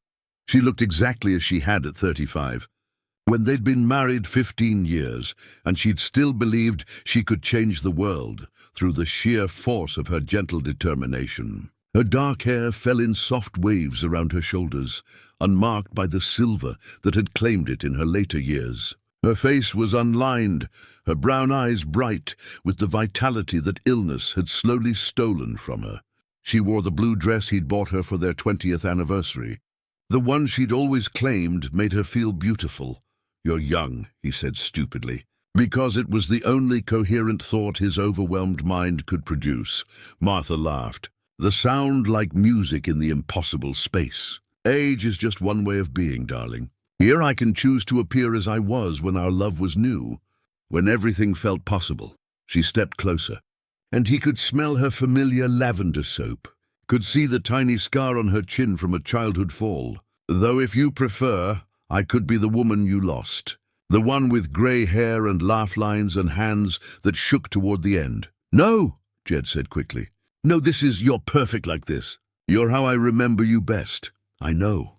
She looked exactly as she had at 35, when they'd been married 15 years, and she'd still believed she could change the world through the sheer force of her gentle determination. Her dark hair fell in soft waves around her shoulders, unmarked by the silver that had claimed it in her later years. Her face was unlined, her brown eyes bright with the vitality that illness had slowly stolen from her. She wore the blue dress he'd bought her for their 20th anniversary. The one she'd always claimed made her feel beautiful. "You're young," he said stupidly, because it was the only coherent thought his overwhelmed mind could produce. Martha laughed. The sound like music in the impossible space. "Age is just one way of being, darling. Here I can choose to appear as I was when our love was new, when everything felt possible." She stepped closer, and he could smell her familiar lavender soap, could see the tiny scar on her chin from a childhood fall. "Though if you prefer, I could be the woman you lost, the one with grey hair and laugh lines and hands that shook toward the end." "No," Jed said quickly. "No, you're perfect like this. You're how I remember you best." "I know."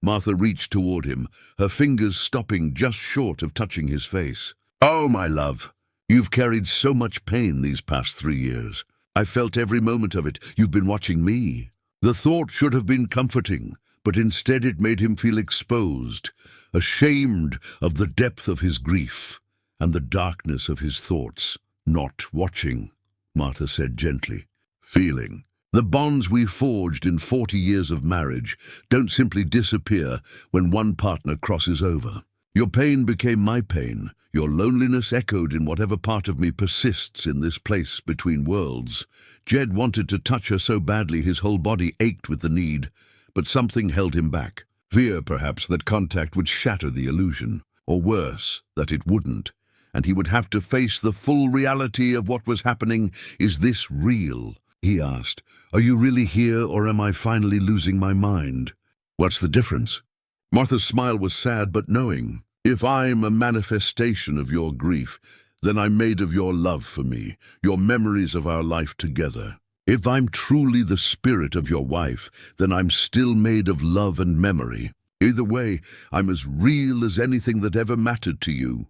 Martha reached toward him, her fingers stopping just short of touching his face. "Oh, my love, you've carried so much pain these past 3 years. I felt every moment of it. You've been watching me." The thought should have been comforting, but instead it made him feel exposed, ashamed of the depth of his grief and the darkness of his thoughts. "Not watching," Martha said gently. "Feeling. The bonds we forged in 40 years of marriage don't simply disappear when one partner crosses over. Your pain became my pain. Your loneliness echoed in whatever part of me persists in this place between worlds." Jed wanted to touch her so badly his whole body ached with the need, but something held him back. Fear, perhaps, that contact would shatter the illusion, or worse, that it wouldn't, and he would have to face the full reality of what was happening. "Is this real?" he asked. "Are you really here, or am I finally losing my mind?" "What's the difference?" Martha's smile was sad but knowing. "If I'm a manifestation of your grief, then I'm made of your love for me, your memories of our life together. If I'm truly the spirit of your wife, then I'm still made of love and memory. Either way, I'm as real as anything that ever mattered to you."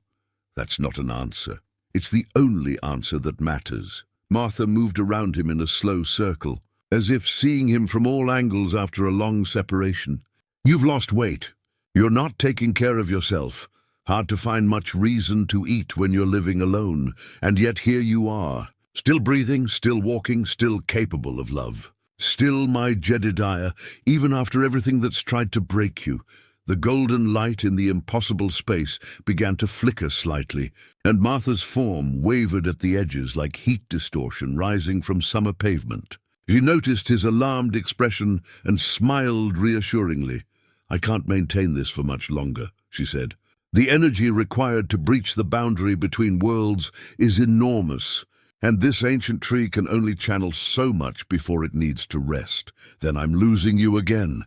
"That's not an answer. It's the only answer that matters." Martha moved around him in a slow circle, as if seeing him from all angles after a long separation. "You've lost weight. You're not taking care of yourself. Hard to find much reason to eat when you're living alone, and yet here you are, still breathing, still walking, still capable of love. Still my Jedediah, even after everything that's tried to break you." The golden light in the impossible space began to flicker slightly, and Martha's form wavered at the edges like heat distortion rising from summer pavement. She noticed his alarmed expression and smiled reassuringly. "I can't maintain this for much longer," she said. "The energy required to breach the boundary between worlds is enormous, and this ancient tree can only channel so much before it needs to rest. Then I'm losing you again."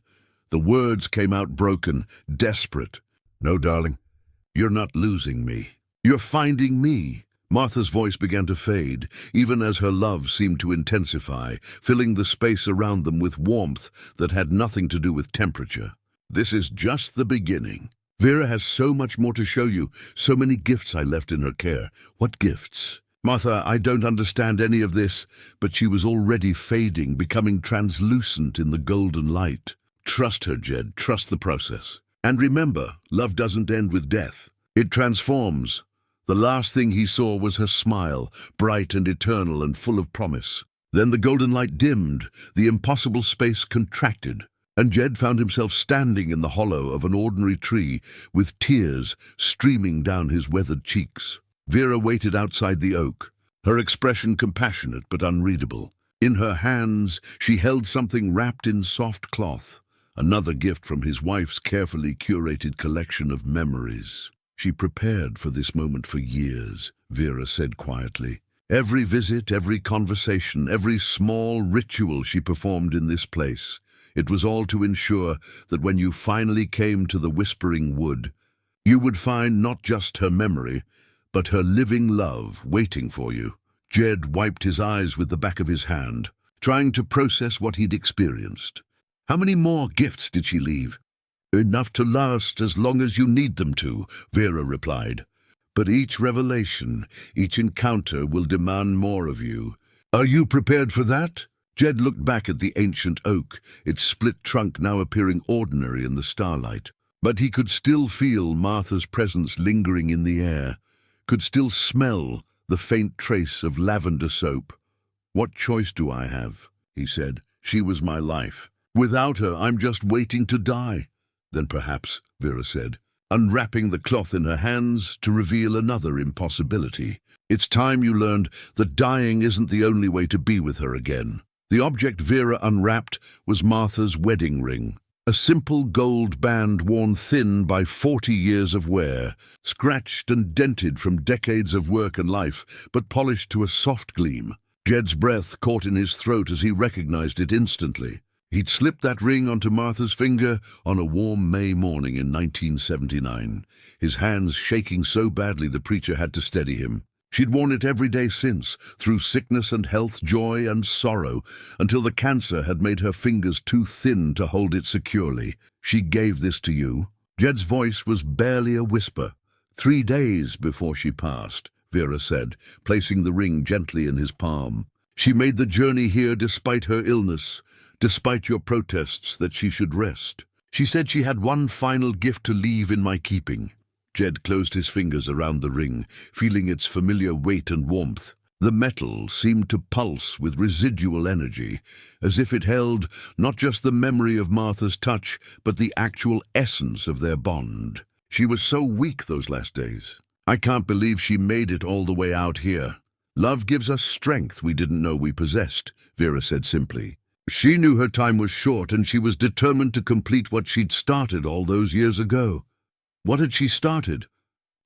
The words came out broken, desperate. "No, darling, you're not losing me. You're finding me." Martha's voice began to fade, even as her love seemed to intensify, filling the space around them with warmth that had nothing to do with temperature. "This is just the beginning. Vera has so much more to show you, so many gifts I left in her care." "What gifts?" "Martha, I don't understand any of this," but she was already fading, becoming translucent in the golden light. "Trust her, Jed. Trust the process. And remember, love doesn't end with death. It transforms." The last thing he saw was her smile, bright and eternal and full of promise. Then the golden light dimmed, the impossible space contracted, and Jed found himself standing in the hollow of an ordinary tree, with tears streaming down his weathered cheeks. Vera waited outside the oak, her expression compassionate but unreadable. In her hands she held something wrapped in soft cloth, another gift from his wife's carefully curated collection of memories. "She prepared for this moment for years," Vera said quietly. "Every visit, every conversation, every small ritual she performed in this place. It was all to ensure that when you finally came to the Whispering Wood, you would find not just her memory, but her living love waiting for you." Jed wiped his eyes with the back of his hand, trying to process what he'd experienced. "How many more gifts did she leave?" "Enough to last as long as you need them to," Vera replied. "But each revelation, each encounter will demand more of you. Are you prepared for that?" Jed looked back at the ancient oak, its split trunk now appearing ordinary in the starlight. But he could still feel Martha's presence lingering in the air, could still smell the faint trace of lavender soap. "What choice do I have?" he said. "She was my life. Without her, I'm just waiting to die." Then perhaps, Vera said, unwrapping the cloth in her hands to reveal another impossibility. It's time you learned that dying isn't the only way to be with her again. The object Vera unwrapped was Martha's wedding ring. A simple gold band worn thin by 40 years of wear, scratched and dented from decades of work and life, but polished to a soft gleam. Jed's breath caught in his throat as he recognized it instantly. He'd slipped that ring onto Martha's finger on a warm May morning in 1979, his hands shaking so badly the preacher had to steady him. She'd worn it every day since, through sickness and health, joy and sorrow, until the cancer had made her fingers too thin to hold it securely. She gave this to you. Jed's voice was barely a whisper. 3 days before she passed, Vera said, placing the ring gently in his palm. She made the journey here despite her illness, despite your protests that she should rest. She said she had one final gift to leave in my keeping. Jed closed his fingers around the ring, feeling its familiar weight and warmth. The metal seemed to pulse with residual energy, as if it held not just the memory of Martha's touch, but the actual essence of their bond. She was so weak those last days. I can't believe she made it all the way out here. Love gives us strength we didn't know we possessed, Vera said simply. She knew her time was short, and she was determined to complete what she'd started all those years ago. What had she started?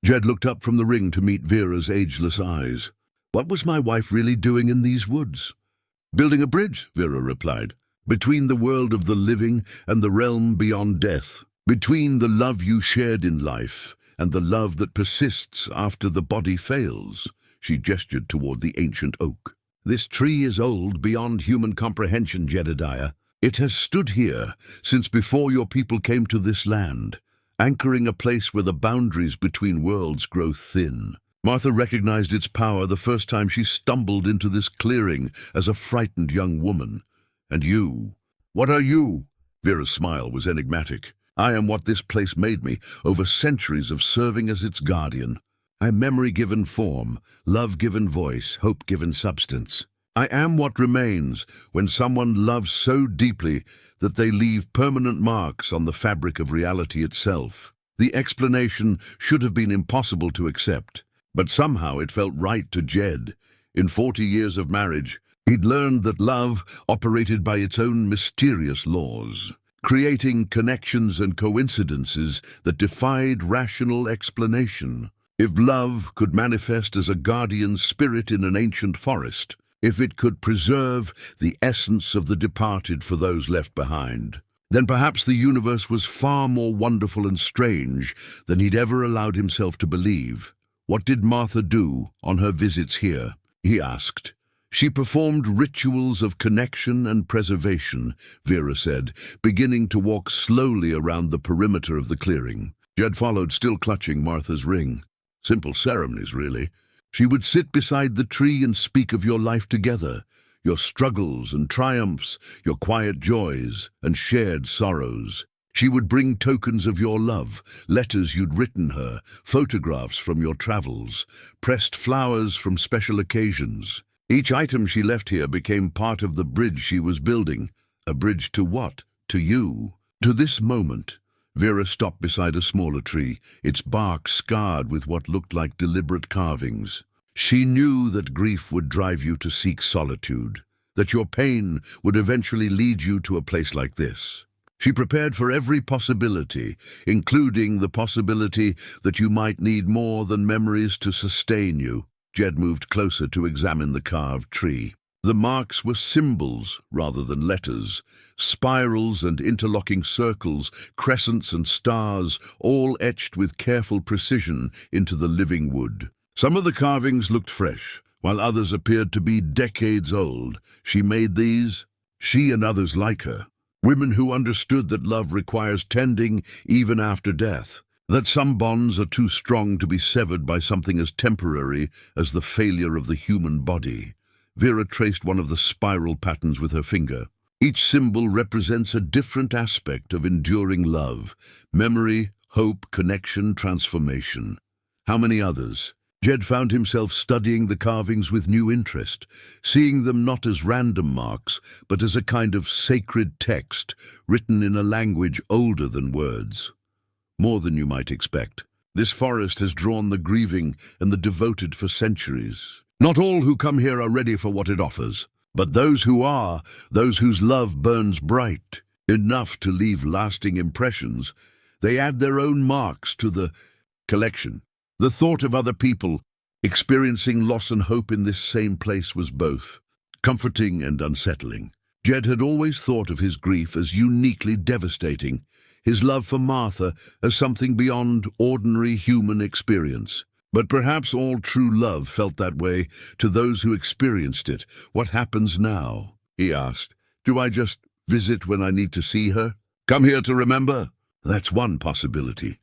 Jed looked up from the ring to meet Vera's ageless eyes. What was my wife really doing in these woods? Building a bridge, Vera replied, between the world of the living and the realm beyond death, between the love you shared in life and the love that persists after the body fails. She gestured toward the ancient oak. This tree is old beyond human comprehension, Jedediah. It has stood here since before your people came to this land, anchoring a place where the boundaries between worlds grow thin. Martha recognized its power the first time she stumbled into this clearing as a frightened young woman. And you? What are you? Vera's smile was enigmatic. I am what this place made me over centuries of serving as its guardian. I am memory given form, love given voice, hope given substance. I am what remains when someone loves so deeply that they leave permanent marks on the fabric of reality itself. The explanation should have been impossible to accept, but somehow it felt right to Jed. In 40 years of marriage, he'd learned that love operated by its own mysterious laws, creating connections and coincidences that defied rational explanation. If love could manifest as a guardian spirit in an ancient forest, if it could preserve the essence of the departed for those left behind, then perhaps the universe was far more wonderful and strange than he'd ever allowed himself to believe. What did Martha do on her visits here? He asked. She performed rituals of connection and preservation, Vera said, beginning to walk slowly around the perimeter of the clearing. Jed followed, still clutching Martha's ring. Simple ceremonies, really. She would sit beside the tree and speak of your life together, your struggles and triumphs, your quiet joys and shared sorrows. She would bring tokens of your love, letters you'd written her, photographs from your travels, pressed flowers from special occasions. Each item she left here became part of the bridge she was building. A bridge to what? To you. To this moment. Vera stopped beside a smaller tree, its bark scarred with what looked like deliberate carvings. She knew that grief would drive you to seek solitude, that your pain would eventually lead you to a place like this. She prepared for every possibility, including the possibility that you might need more than memories to sustain you. Jed moved closer to examine the carved tree. The marks were symbols rather than letters, spirals and interlocking circles, crescents and stars, all etched with careful precision into the living wood. Some of the carvings looked fresh, while others appeared to be decades old. She made these, she and others like her, women who understood that love requires tending even after death, that some bonds are too strong to be severed by something as temporary as the failure of the human body. Vera traced one of the spiral patterns with her finger. Each symbol represents a different aspect of enduring love: memory, hope, connection, transformation. How many others? Jed found himself studying the carvings with new interest, seeing them not as random marks, but as a kind of sacred text written in a language older than words. More than you might expect. This forest has drawn the grieving and the devoted for centuries. Not all who come here are ready for what it offers, but those who are, those whose love burns bright, enough to leave lasting impressions, they add their own marks to the collection. The thought of other people experiencing loss and hope in this same place was both comforting and unsettling. Jed had always thought of his grief as uniquely devastating, his love for Martha as something beyond ordinary human experience. But perhaps all true love felt that way to those who experienced it. "What happens now?" he asked. "Do I just visit when I need to see her? Come here to remember?" That's one possibility.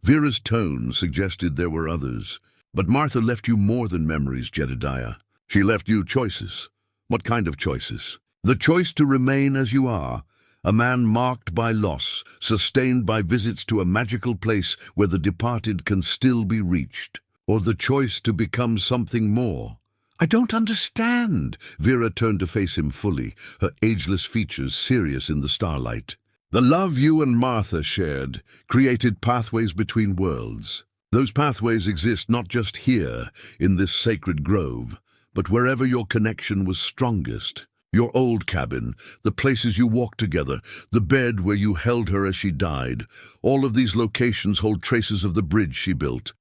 Vera's tone suggested there were others. But Martha left you more than memories, Jedediah. She left you choices. What kind of choices? The choice to remain as you are, a man marked by loss, sustained by visits to a magical place where the departed can still be reached. Or the choice to become something more. "I don't understand." Vera turned to face him fully, her ageless features serious in the starlight. "The love you and Martha shared created pathways between worlds. Those pathways exist not just here, in this sacred grove, but wherever your connection was strongest. Your old cabin, the places you walked together, the bed where you held her as she died. All of these locations hold traces of the bridge she built.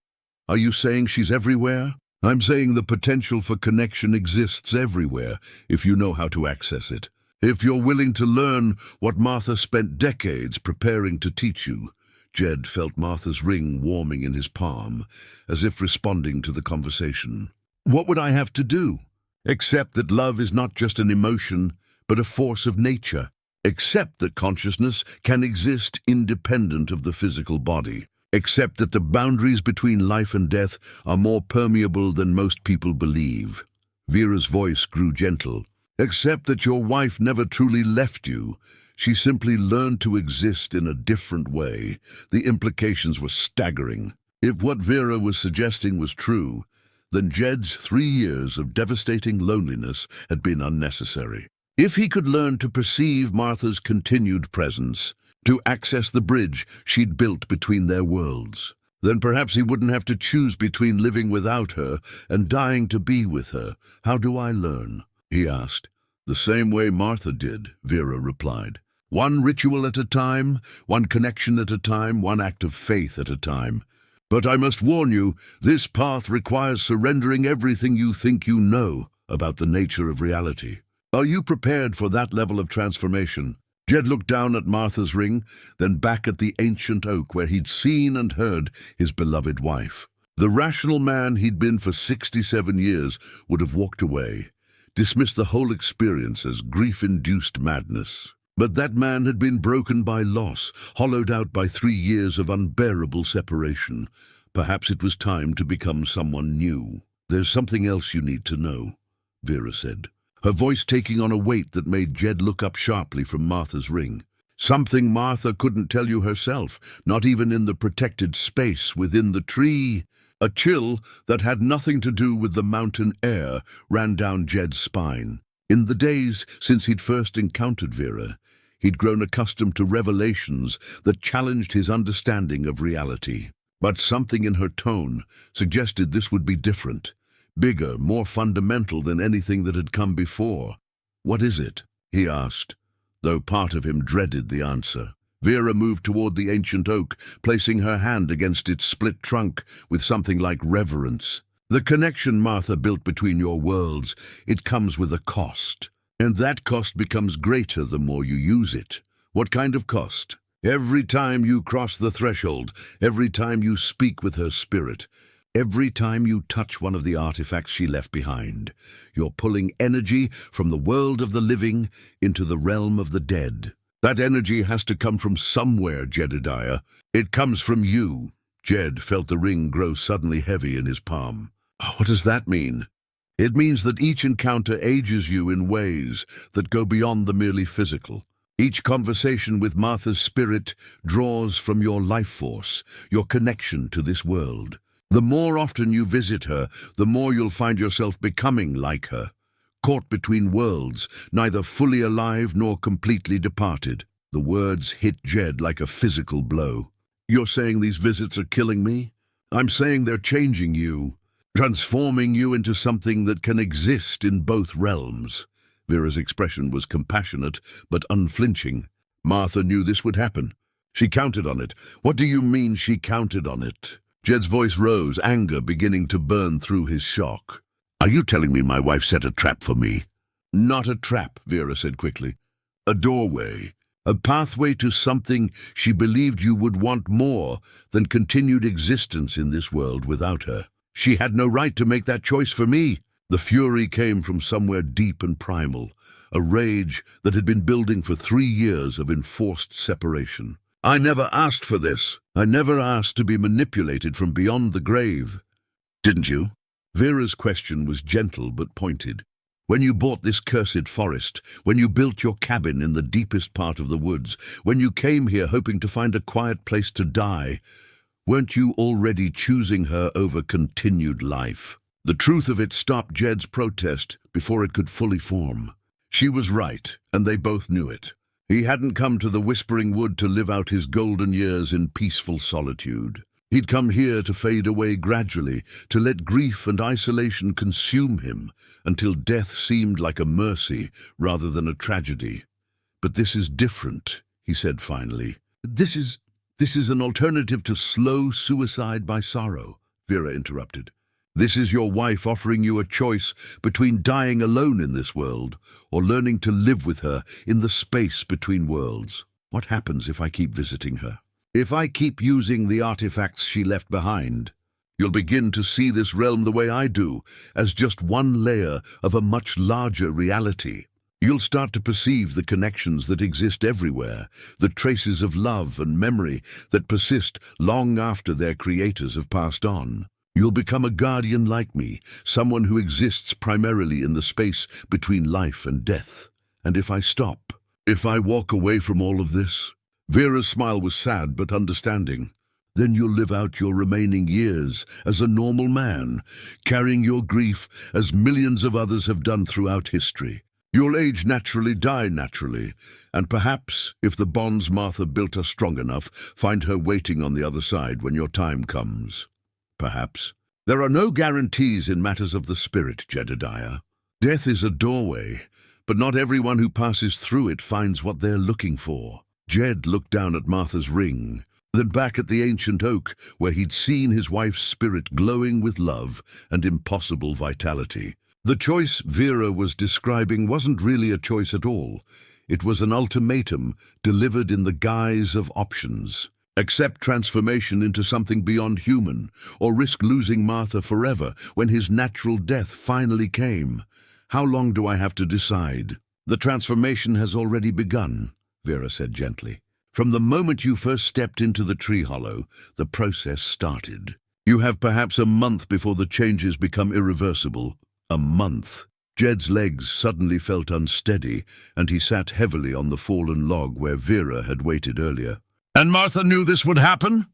Are you saying she's everywhere? I'm saying the potential for connection exists everywhere, if you know how to access it. If you're willing to learn what Martha spent decades preparing to teach you." Jed felt Martha's ring warming in his palm, as if responding to the conversation. "What would I have to do? Accept that love is not just an emotion, but a force of nature. Accept that consciousness can exist independent of the physical body. Accept that the boundaries between life and death are more permeable than most people believe." Vera's voice grew gentle. "Accept that your wife never truly left you. She simply learned to exist in a different way." The implications were staggering. If what Vera was suggesting was true, then Jed's 3 years of devastating loneliness had been unnecessary. If he could learn to perceive Martha's continued presence, to access the bridge she'd built between their worlds, then perhaps he wouldn't have to choose between living without her and dying to be with her. "How do I learn?" he asked. "The same way Martha did," Vera replied. "One ritual at a time, one connection at a time, one act of faith at a time. But I must warn you, this path requires surrendering everything you think you know about the nature of reality. Are you prepared for that level of transformation?" Jed looked down at Martha's ring, then back at the ancient oak where he'd seen and heard his beloved wife. The rational man he'd been for 67 years would have walked away, dismissed the whole experience as grief-induced madness. But that man had been broken by loss, hollowed out by 3 years of unbearable separation. Perhaps it was time to become someone new. "There's something else you need to know," Vera said, her voice taking on a weight that made Jed look up sharply from Martha's ring. "Something Martha couldn't tell you herself, not even in the protected space within the tree." A chill that had nothing to do with the mountain air ran down Jed's spine. In the days since he'd first encountered Vera, he'd grown accustomed to revelations that challenged his understanding of reality. But something in her tone suggested this would be different, bigger, more fundamental than anything that had come before. "What is it?" he asked, though part of him dreaded the answer. Vera moved toward the ancient oak, placing her hand against its split trunk with something like reverence. "The connection Martha built between your worlds, it comes with a cost. And that cost becomes greater the more you use it." "What kind of cost?" "Every time you cross the threshold, every time you speak with her spirit, every time you touch one of the artifacts she left behind, you're pulling energy from the world of the living into the realm of the dead. That energy has to come from somewhere, Jedediah. It comes from you." Jed felt the ring grow suddenly heavy in his palm. "What does that mean?" "It means that each encounter ages you in ways that go beyond the merely physical. Each conversation with Martha's spirit draws from your life force, your connection to this world. The more often you visit her, the more you'll find yourself becoming like her, caught between worlds, neither fully alive nor completely departed. The words hit Jed like a physical blow. You're saying these visits are killing me? I'm saying they're changing you, transforming you into something that can exist in both realms. Vera's expression was compassionate, but unflinching. Martha knew this would happen. She counted on it. What do you mean she counted on it? Jed's voice rose, anger beginning to burn through his shock. Are you telling me my wife set a trap for me? Not a trap, Vera said quickly. A doorway. A pathway to something she believed you would want more than continued existence in this world without her. She had no right to make that choice for me. The fury came from somewhere deep and primal, a rage that had been building for 3 years of enforced separation. I never asked for this. I never asked to be manipulated from beyond the grave. Didn't you? Vera's question was gentle but pointed. When you bought this cursed forest, when you built your cabin in the deepest part of the woods, when you came here hoping to find a quiet place to die, weren't you already choosing her over continued life? The truth of it stopped Jed's protest before it could fully form. She was right, and they both knew it. He hadn't come to the Whispering Wood to live out his golden years in peaceful solitude. He'd come here to fade away gradually, to let grief and isolation consume him, until death seemed like a mercy rather than a tragedy. But this is different, he said finally. This is an alternative to slow suicide by sorrow, Vera interrupted. This is your wife offering you a choice between dying alone in this world or learning to live with her in the space between worlds. What happens if I keep visiting her? If I keep using the artifacts she left behind, you'll begin to see this realm the way I do, as just one layer of a much larger reality. You'll start to perceive the connections that exist everywhere, the traces of love and memory that persist long after their creators have passed on. You'll become a guardian like me, someone who exists primarily in the space between life and death. And if I stop, if I walk away from all of this, Vera's smile was sad but understanding. Then you'll live out your remaining years as a normal man, carrying your grief as millions of others have done throughout history. You'll age naturally, die naturally, and perhaps, if the bonds Martha built are strong enough, find her waiting on the other side when your time comes. Perhaps. There are no guarantees in matters of the spirit, Jedediah. Death is a doorway, but not everyone who passes through it finds what they're looking for. Jed looked down at Martha's ring, then back at the ancient oak, where he'd seen his wife's spirit glowing with love and impossible vitality. The choice Vera was describing wasn't really a choice at all. It was an ultimatum delivered in the guise of options. Accept transformation into something beyond human, or risk losing Martha forever when his natural death finally came. How long do I have to decide? The transformation has already begun, Vera said gently. From the moment you first stepped into the tree hollow, the process started. You have perhaps a month before the changes become irreversible. A month. Jed's legs suddenly felt unsteady, and he sat heavily on the fallen log where Vera had waited earlier. And Martha knew this would happen?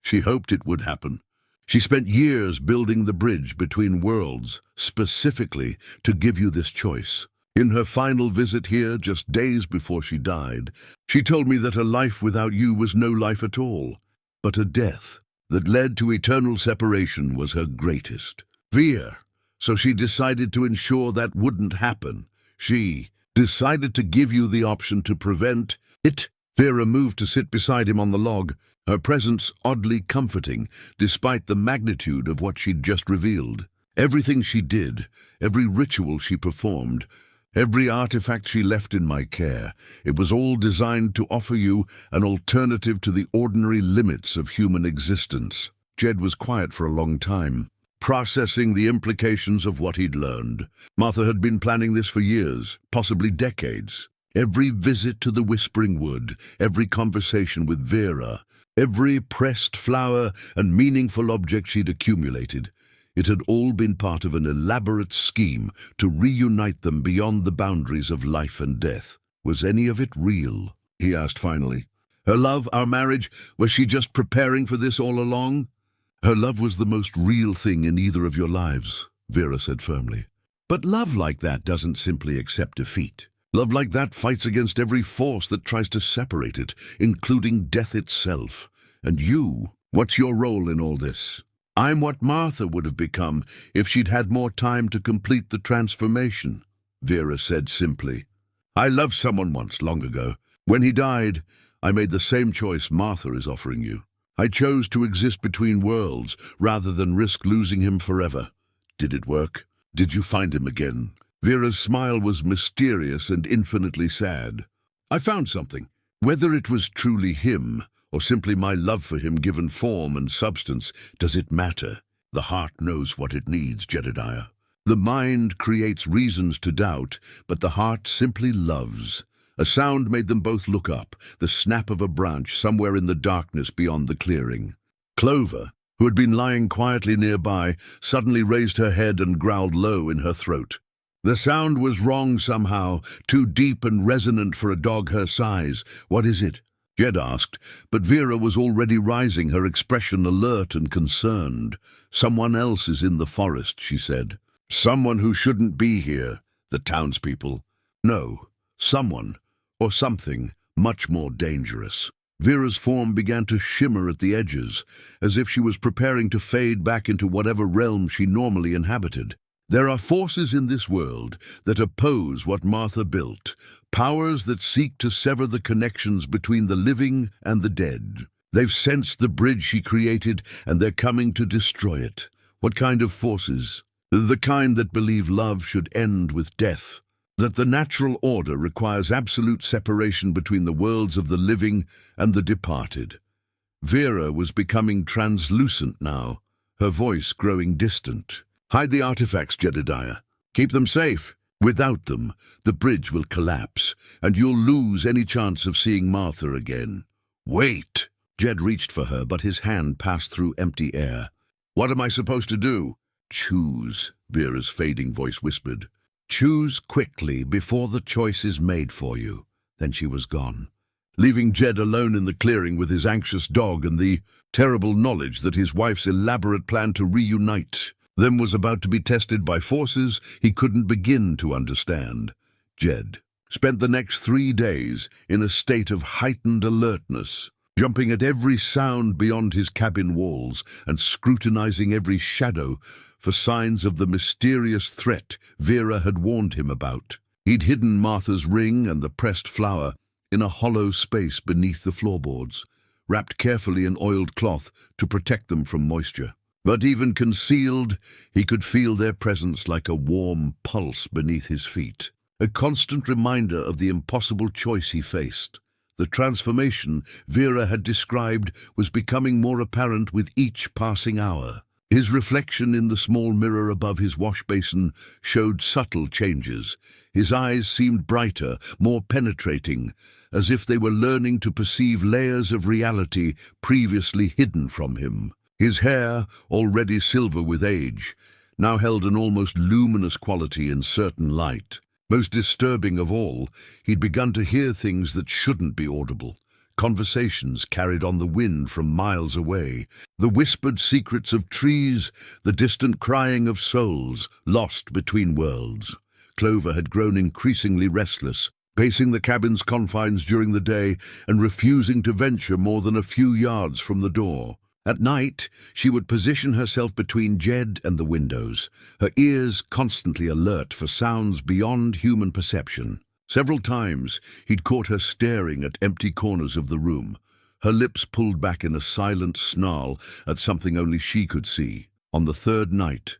She hoped it would happen. She spent years building the bridge between worlds, specifically to give you this choice. In her final visit here, just days before she died, she told me that a life without you was no life at all, but a death that led to eternal separation was her greatest fear. So she decided to ensure that wouldn't happen. She decided to give you the option to prevent it. Vera moved to sit beside him on the log, her presence oddly comforting, despite the magnitude of what she'd just revealed. Everything she did, every ritual she performed, every artifact she left in my care, it was all designed to offer you an alternative to the ordinary limits of human existence. Jed was quiet for a long time, processing the implications of what he'd learned. Martha had been planning this for years, possibly decades. Every visit to the Whispering Wood, every conversation with Vera, every pressed flower and meaningful object she'd accumulated, it had all been part of an elaborate scheme to reunite them beyond the boundaries of life and death. Was any of it real? He asked finally. Her love, our marriage, was she just preparing for this all along? Her love was the most real thing in either of your lives, Vera said firmly. But love like that doesn't simply accept defeat. Love like that fights against every force that tries to separate it, including death itself. And you, what's your role in all this? I'm what Martha would have become if she'd had more time to complete the transformation, Vera said simply. I loved someone once, long ago. When he died, I made the same choice Martha is offering you. I chose to exist between worlds rather than risk losing him forever. Did it work? Did you find him again? Vera's smile was mysterious and infinitely sad. I found something. Whether it was truly him, or simply my love for him given form and substance, does it matter? The heart knows what it needs, Jedediah. The mind creates reasons to doubt, but the heart simply loves. A sound made them both look up, the snap of a branch somewhere in the darkness beyond the clearing. Clover, who had been lying quietly nearby, suddenly raised her head and growled low in her throat. The sound was wrong somehow, too deep and resonant for a dog her size. What is it? Jed asked, but Vera was already rising, her expression alert and concerned. Someone else is in the forest, she said. Someone who shouldn't be here, the townspeople. No, someone, or something, much more dangerous. Vera's form began to shimmer at the edges, as if she was preparing to fade back into whatever realm she normally inhabited. There are forces in this world that oppose what Martha built, powers that seek to sever the connections between the living and the dead. They've sensed the bridge she created, and they're coming to destroy it. What kind of forces? The kind that believe love should end with death, that the natural order requires absolute separation between the worlds of the living and the departed. Vera was becoming translucent now, her voice growing distant. Hide the artifacts, Jedediah. Keep them safe. Without them, the bridge will collapse, and you'll lose any chance of seeing Martha again. Wait! Jed reached for her, but his hand passed through empty air. What am I supposed to do? Choose, Vera's fading voice whispered. Choose quickly before the choice is made for you. Then she was gone, leaving Jed alone in the clearing with his anxious dog and the terrible knowledge that his wife's elaborate plan to reunite them was about to be tested by forces he couldn't begin to understand. Jed spent the next 3 days in a state of heightened alertness, jumping at every sound beyond his cabin walls and scrutinizing every shadow for signs of the mysterious threat Vera had warned him about. He'd hidden Martha's ring and the pressed flower in a hollow space beneath the floorboards, wrapped carefully in oiled cloth to protect them from moisture. But even concealed, he could feel their presence like a warm pulse beneath his feet, a constant reminder of the impossible choice he faced. The transformation Vera had described was becoming more apparent with each passing hour. His reflection in the small mirror above his wash basin showed subtle changes. His eyes seemed brighter, more penetrating, as if they were learning to perceive layers of reality previously hidden from him. His hair, already silver with age, now held an almost luminous quality in certain light. Most disturbing of all, he'd begun to hear things that shouldn't be audible. Conversations carried on the wind from miles away, the whispered secrets of trees, the distant crying of souls lost between worlds. Clover had grown increasingly restless, pacing the cabin's confines during the day and refusing to venture more than a few yards from the door. At night, she would position herself between Jed and the windows, her ears constantly alert for sounds beyond human perception. Several times, he'd caught her staring at empty corners of the room, her lips pulled back in a silent snarl at something only she could see. On the third night,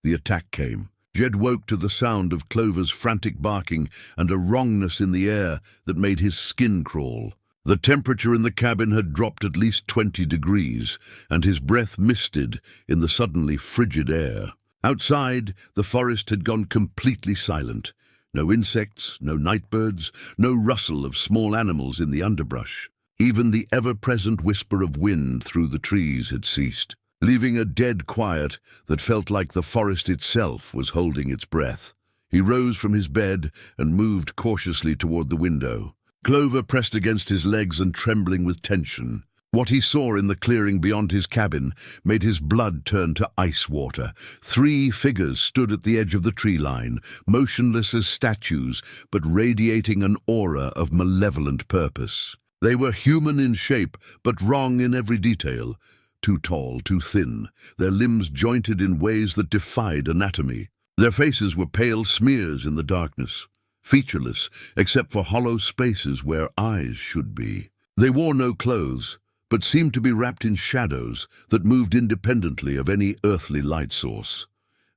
the attack came. Jed woke to the sound of Clover's frantic barking and a wrongness in the air that made his skin crawl. The temperature in the cabin had dropped at least 20 degrees, and his breath misted in the suddenly frigid air. Outside, the forest had gone completely silent. No insects, no nightbirds, no rustle of small animals in the underbrush. Even the ever-present whisper of wind through the trees had ceased, leaving a dead quiet that felt like the forest itself was holding its breath. He rose from his bed and moved cautiously toward the window. Clover pressed against his legs and trembling with tension. What he saw in the clearing beyond his cabin made his blood turn to ice water. 3 figures stood at the edge of the tree line, motionless as statues, but radiating an aura of malevolent purpose. They were human in shape, but wrong in every detail. Too tall, too thin, their limbs jointed in ways that defied anatomy. Their faces were pale smears in the darkness, featureless except for hollow spaces where eyes should be. They wore no clothes, but seemed to be wrapped in shadows that moved independently of any earthly light source.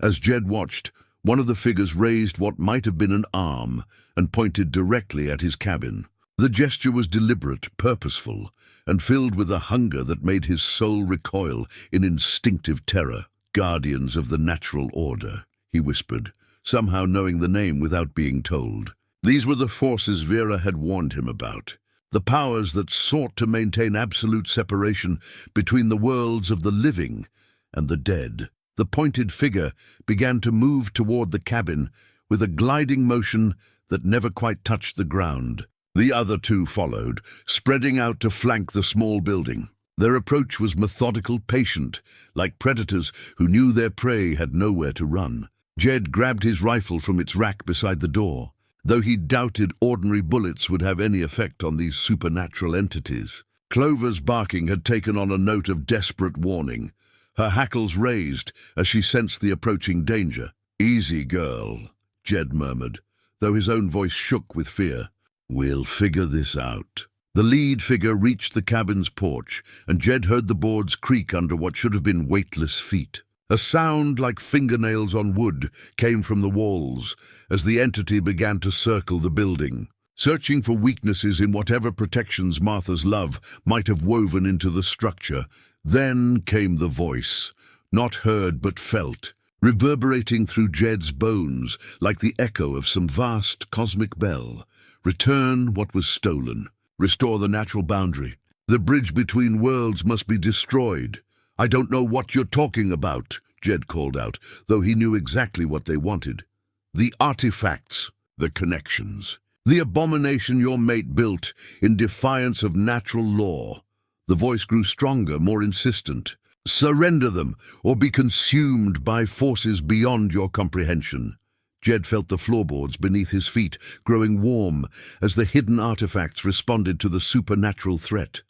As Jed watched, one of the figures raised what might have been an arm and pointed directly at his cabin. The gesture was deliberate, purposeful, and filled with a hunger that made his soul recoil in instinctive terror. "Guardians of the natural order," he whispered, somehow knowing the name without being told. These were the forces Vera had warned him about. The powers that sought to maintain absolute separation between the worlds of the living and the dead. The pointed figure began to move toward the cabin with a gliding motion that never quite touched the ground. The other 2 followed, spreading out to flank the small building. Their approach was methodical, patient, like predators who knew their prey had nowhere to run. Jed grabbed his rifle from its rack beside the door, though he doubted ordinary bullets would have any effect on these supernatural entities. Clover's barking had taken on a note of desperate warning. Her hackles raised as she sensed the approaching danger. "Easy, girl," Jed murmured, though his own voice shook with fear. "We'll figure this out." The lead figure reached the cabin's porch, and Jed heard the boards creak under what should have been weightless feet. A sound like fingernails on wood came from the walls as the entity began to circle the building, searching for weaknesses in whatever protections Martha's love might have woven into the structure. Then came the voice, not heard but felt, reverberating through Jed's bones like the echo of some vast cosmic bell. "Return what was stolen. Restore the natural boundary. The bridge between worlds must be destroyed." "I don't know what you're talking about," Jed called out, though he knew exactly what they wanted. "The artifacts, the connections, the abomination your mate built in defiance of natural law." The voice grew stronger, more insistent. "Surrender them, or be consumed by forces beyond your comprehension." Jed felt the floorboards beneath his feet growing warm as the hidden artifacts responded to the supernatural threat.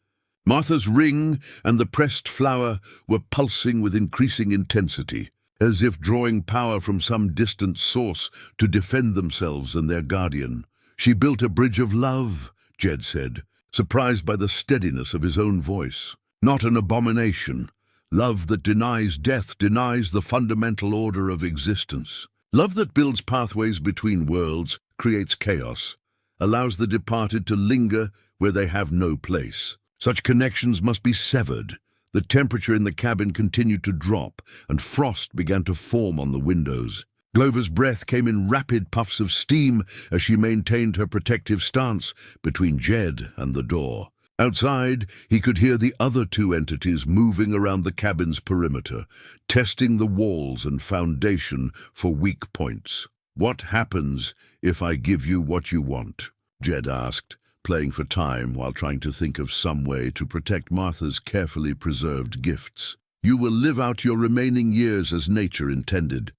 Martha's ring and the pressed flower were pulsing with increasing intensity, as if drawing power from some distant source to defend themselves and their guardian. "She built a bridge of love," Jed said, surprised by the steadiness of his own voice. "Not an abomination. Love that denies death denies the fundamental order of existence. Love that builds pathways between worlds, creates chaos, allows the departed to linger where they have no place. Such connections must be severed." The temperature in the cabin continued to drop, and frost began to form on the windows. Clover's breath came in rapid puffs of steam as she maintained her protective stance between Jed and the door. Outside, he could hear the other 2 entities moving around the cabin's perimeter, testing the walls and foundation for weak points. "What happens if I give you what you want?" Jed asked, playing for time while trying to think of some way to protect Martha's carefully preserved gifts. "You will live out your remaining years as nature intended.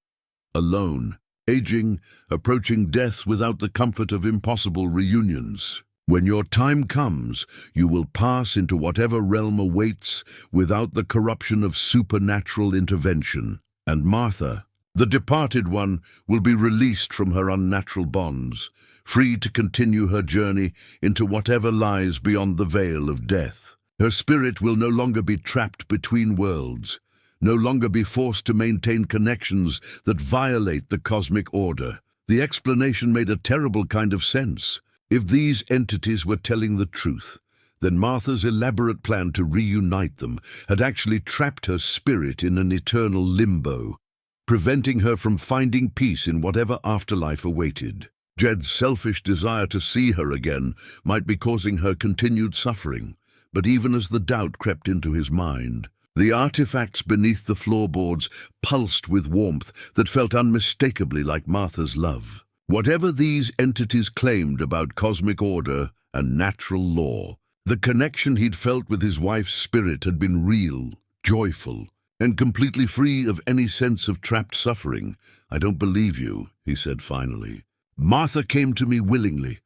Alone, aging, approaching death without the comfort of impossible reunions. When your time comes, you will pass into whatever realm awaits without the corruption of supernatural intervention. And Martha, the departed one, will be released from her unnatural bonds, free to continue her journey into whatever lies beyond the veil of death. Her spirit will no longer be trapped between worlds, no longer be forced to maintain connections that violate the cosmic order." The explanation made a terrible kind of sense. If these entities were telling the truth, then Martha's elaborate plan to reunite them had actually trapped her spirit in an eternal limbo, preventing her from finding peace in whatever afterlife awaited. Jed's selfish desire to see her again might be causing her continued suffering, but even as the doubt crept into his mind, the artifacts beneath the floorboards pulsed with warmth that felt unmistakably like Martha's love. Whatever these entities claimed about cosmic order and natural law, The connection he'd felt with his wife's spirit had been real, joyful, and completely free of any sense of trapped suffering. "I don't believe you," he said finally. "Martha came to me willingly.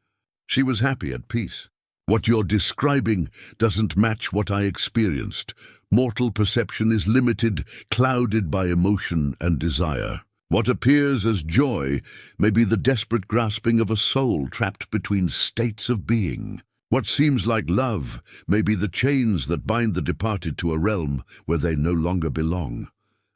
She was happy, at peace. What you're describing doesn't match what I experienced. Mortal perception is limited, clouded by emotion and desire. What appears as joy may be the desperate grasping of a soul trapped between states of being. What seems like love may be the chains that bind the departed to a realm where they no longer belong."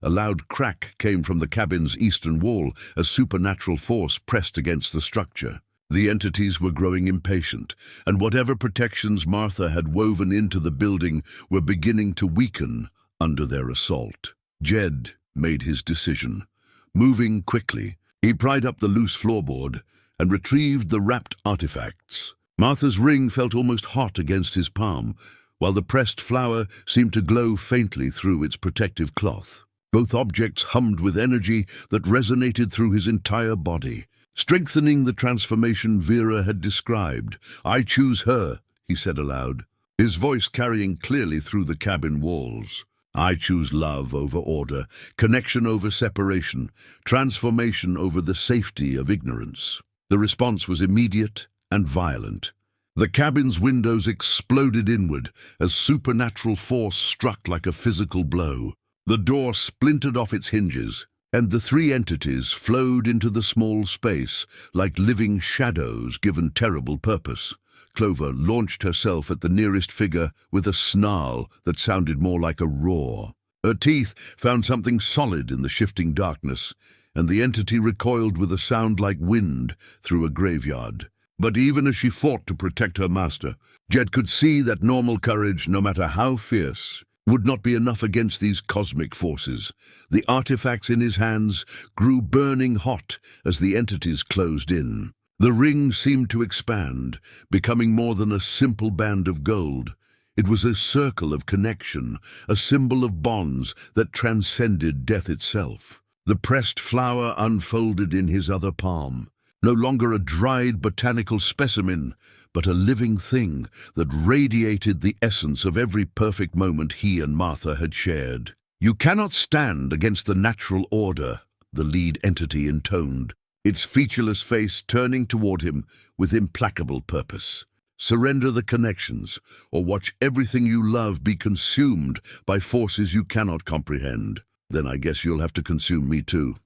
A loud crack came from the cabin's eastern wall as supernatural force pressed against the structure. The entities were growing impatient, and whatever protections Martha had woven into the building were beginning to weaken under their assault. Jed made his decision. Moving quickly, he pried up the loose floorboard and retrieved the wrapped artifacts. Martha's ring felt almost hot against his palm, while the pressed flower seemed to glow faintly through its protective cloth. Both objects hummed with energy that resonated through his entire body, strengthening the transformation Vera had described. "I choose her," he said aloud, his voice carrying clearly through the cabin walls. "I choose love over order, connection over separation, transformation over the safety of ignorance." The response was immediate and violent. The cabin's windows exploded inward as supernatural force struck like a physical blow. The door splintered off its hinges, and the three entities flowed into the small space like living shadows given terrible purpose. Clover launched herself at the nearest figure with a snarl that sounded more like a roar. Her teeth found something solid in the shifting darkness, and the entity recoiled with a sound like wind through a graveyard. But even as she fought to protect her master, Jed could see that normal courage, no matter how fierce, would not be enough against these cosmic forces. The artifacts in his hands grew burning hot as the entities closed in. The ring seemed to expand, becoming more than a simple band of gold. It was a circle of connection, a symbol of bonds that transcended death itself. The pressed flower unfolded in his other palm, no longer a dried botanical specimen, but a living thing that radiated the essence of every perfect moment he and Martha had shared. "You cannot stand against the natural order," the lead entity intoned, its featureless face turning toward him with implacable purpose. "Surrender the connections, or watch everything you love be consumed by forces you cannot comprehend." "Then I guess you'll have to consume me too,"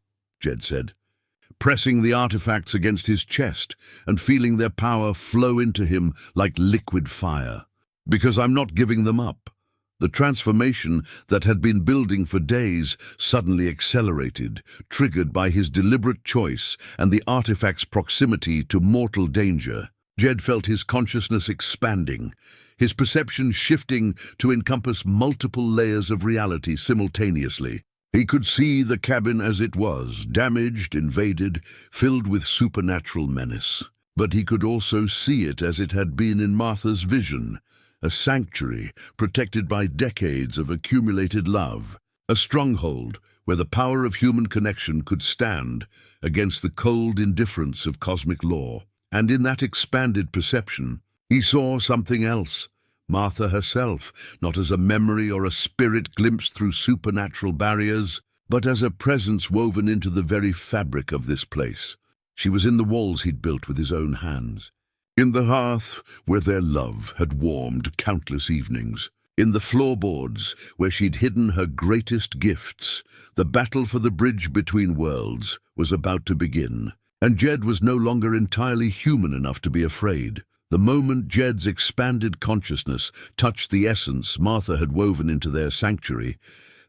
Jed said, pressing the artifacts against his chest and feeling their power flow into him like liquid fire. "Because I'm not giving them up." The transformation that had been building for days suddenly accelerated, triggered by his deliberate choice and the artifact's proximity to mortal danger. Jed felt his consciousness expanding, his perception shifting to encompass multiple layers of reality simultaneously. He could see the cabin as it was, damaged, invaded, filled with supernatural menace. But he could also see it as it had been in Martha's vision, a sanctuary protected by decades of accumulated love, a stronghold where the power of human connection could stand against the cold indifference of cosmic law. And in that expanded perception, he saw something else. Martha herself, not as a memory or a spirit glimpsed through supernatural barriers, but as a presence woven into the very fabric of this place. She was in the walls he'd built with his own hands, in the hearth where their love had warmed countless evenings, in the floorboards where she'd hidden her greatest gifts. The battle for the bridge between worlds was about to begin, and Jed was no longer entirely human enough to be afraid. The moment Jed's expanded consciousness touched the essence Martha had woven into their sanctuary,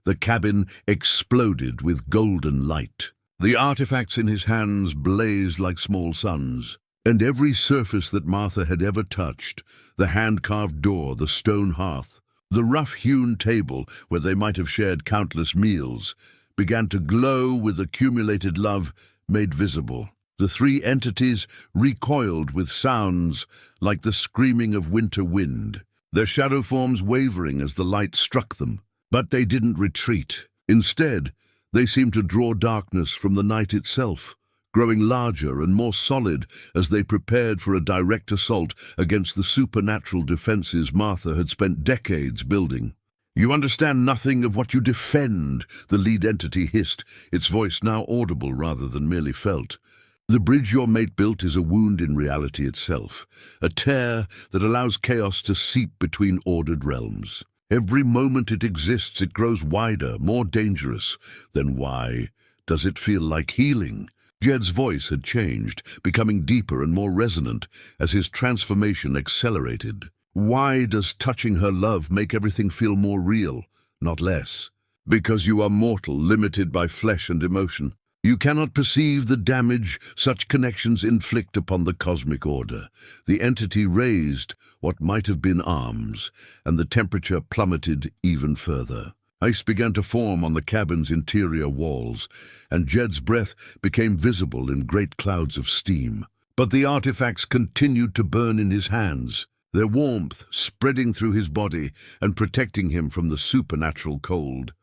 the cabin exploded with golden light. The artifacts in his hands blazed like small suns, and every surface that Martha had ever touched, the hand-carved door, the stone hearth, the rough-hewn table where they might have shared countless meals, began to glow with accumulated love made visible. The three entities recoiled with sounds like the screaming of winter wind, their shadow forms wavering as the light struck them. But they didn't retreat. Instead, they seemed to draw darkness from the night itself, growing larger and more solid as they prepared for a direct assault against the supernatural defenses Martha had spent decades building. "You understand nothing of what you defend," the lead entity hissed, its voice now audible rather than merely felt. "The bridge your mate built is a wound in reality itself, a tear that allows chaos to seep between ordered realms. Every moment it exists, it grows wider, more dangerous. Then why does it feel like healing?" Jed's voice had changed, becoming deeper and more resonant as his transformation accelerated. "Why does touching her love make everything feel more real, not less? Because you are mortal, limited by flesh and emotion. You cannot perceive the damage such connections inflict upon the cosmic order." The entity raised what might have been arms, and the temperature plummeted even further. Ice began to form on the cabin's interior walls, and Jed's breath became visible in great clouds of steam. But the artifacts continued to burn in his hands, their warmth spreading through his body and protecting him from the supernatural cold.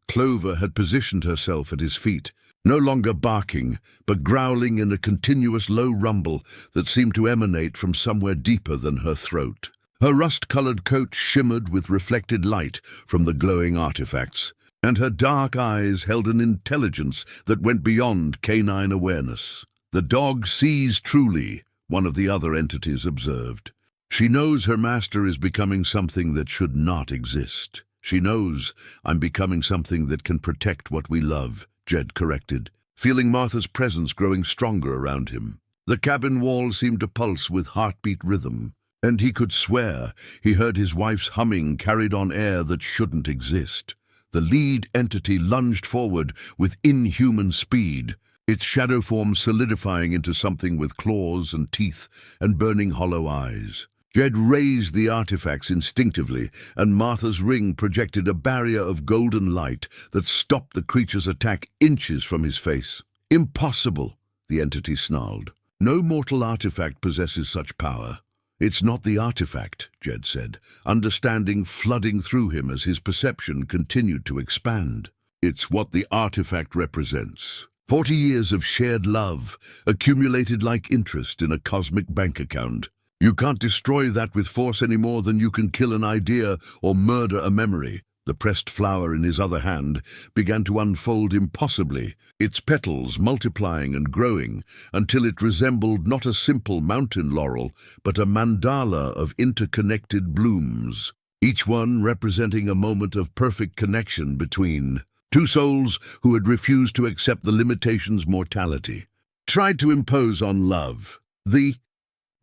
Clover had positioned herself at his feet, no longer barking, but growling in a continuous low rumble that seemed to emanate from somewhere deeper than her throat. Her rust-colored coat shimmered with reflected light from the glowing artifacts, and her dark eyes held an intelligence that went beyond canine awareness. "The dog sees truly," one of the other entities observed. "She knows her master is becoming something that should not exist. She knows I'm becoming something that can protect what we love," Jed corrected, feeling Martha's presence growing stronger around him. The cabin walls seemed to pulse with heartbeat rhythm, and he could swear he heard his wife's humming carried on air that shouldn't exist. The lead entity lunged forward with inhuman speed, its shadow form solidifying into something with claws and teeth and burning hollow eyes. Jed raised the artifacts instinctively, and Martha's ring projected a barrier of golden light that stopped the creature's attack inches from his face. "Impossible," the entity snarled. "No mortal artifact possesses such power." "It's not the artifact," Jed said, understanding flooding through him as his perception continued to expand. "It's what the artifact represents. 40 years of shared love, accumulated like interest in a cosmic bank account. You can't destroy that with force any more than you can kill an idea or murder a memory." The pressed flower in his other hand began to unfold impossibly, its petals multiplying and growing until it resembled not a simple mountain laurel, but a mandala of interconnected blooms, each one representing a moment of perfect connection between two souls who had refused to accept the limitations mortality tried to impose on love. The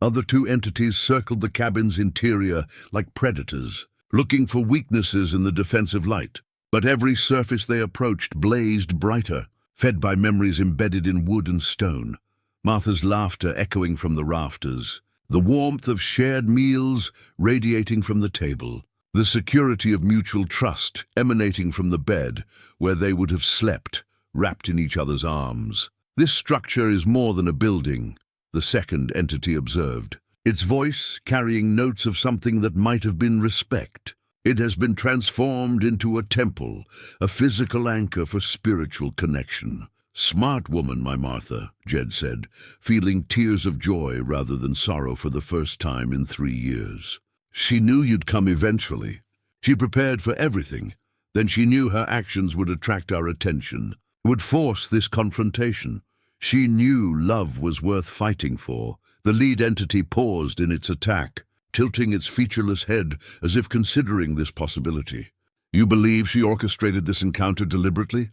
other two entities circled the cabin's interior like predators, looking for weaknesses in the defensive light. But every surface they approached blazed brighter, fed by memories embedded in wood and stone. Martha's laughter echoing from the rafters, the warmth of shared meals radiating from the table, the security of mutual trust emanating from the bed where they would have slept, wrapped in each other's arms. "This structure is more than a building," the second entity observed, its voice carrying notes of something that might have been respect. "It has been transformed into a temple, a physical anchor for spiritual connection." "Smart woman, my Martha," Jed said, feeling tears of joy rather than sorrow for the first time in 3 years. "She knew you'd come eventually. She prepared for everything. Then she knew her actions would attract our attention, would force this confrontation. She knew love was worth fighting for." The lead entity paused in its attack, tilting its featureless head as if considering this possibility. "You believe she orchestrated this encounter deliberately?"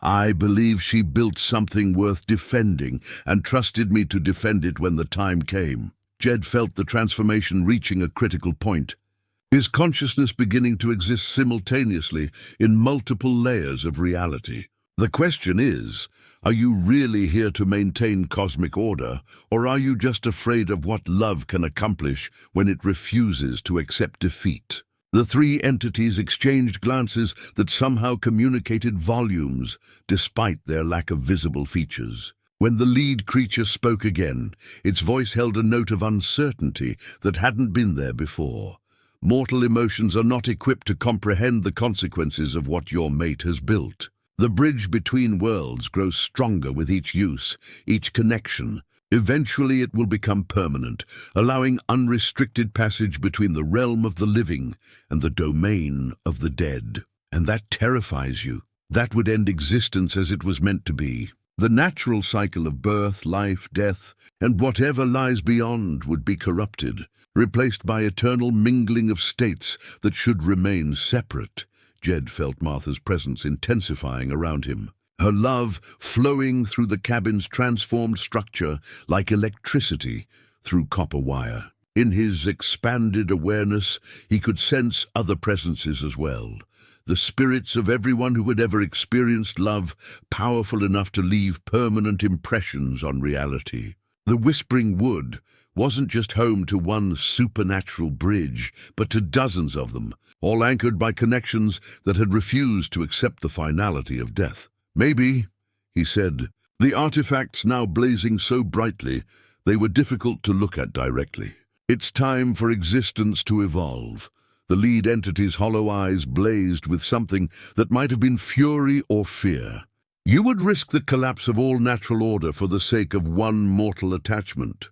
"I believe she built something worth defending and trusted me to defend it when the time came." Jed felt the transformation reaching a critical point, his consciousness beginning to exist simultaneously in multiple layers of reality. "The question is, are you really here to maintain cosmic order, or are you just afraid of what love can accomplish when it refuses to accept defeat?" The three entities exchanged glances that somehow communicated volumes, despite their lack of visible features. When the lead creature spoke again, its voice held a note of uncertainty that hadn't been there before. "Mortal emotions are not equipped to comprehend the consequences of what your mate has built. The bridge between worlds grows stronger with each use, each connection. Eventually it will become permanent, allowing unrestricted passage between the realm of the living and the domain of the dead. And that terrifies you. That would end existence as it was meant to be. The natural cycle of birth, life, death, and whatever lies beyond would be corrupted, replaced by eternal mingling of states that should remain separate. Jed felt Martha's presence intensifying around him, her love flowing through the cabin's transformed structure like electricity through copper wire. In his expanded awareness, he could sense other presences as well. The spirits of everyone who had ever experienced love, powerful enough to leave permanent impressions on reality. The Whispering Wood wasn't just home to one supernatural bridge, but to dozens of them, all anchored by connections that had refused to accept the finality of death. "Maybe," he said, the artifacts now blazing so brightly they were difficult to look at directly. "It's time for existence to evolve." The lead entity's hollow eyes blazed with something that might have been fury or fear. "You would risk the collapse of all natural order for the sake of one mortal attachment."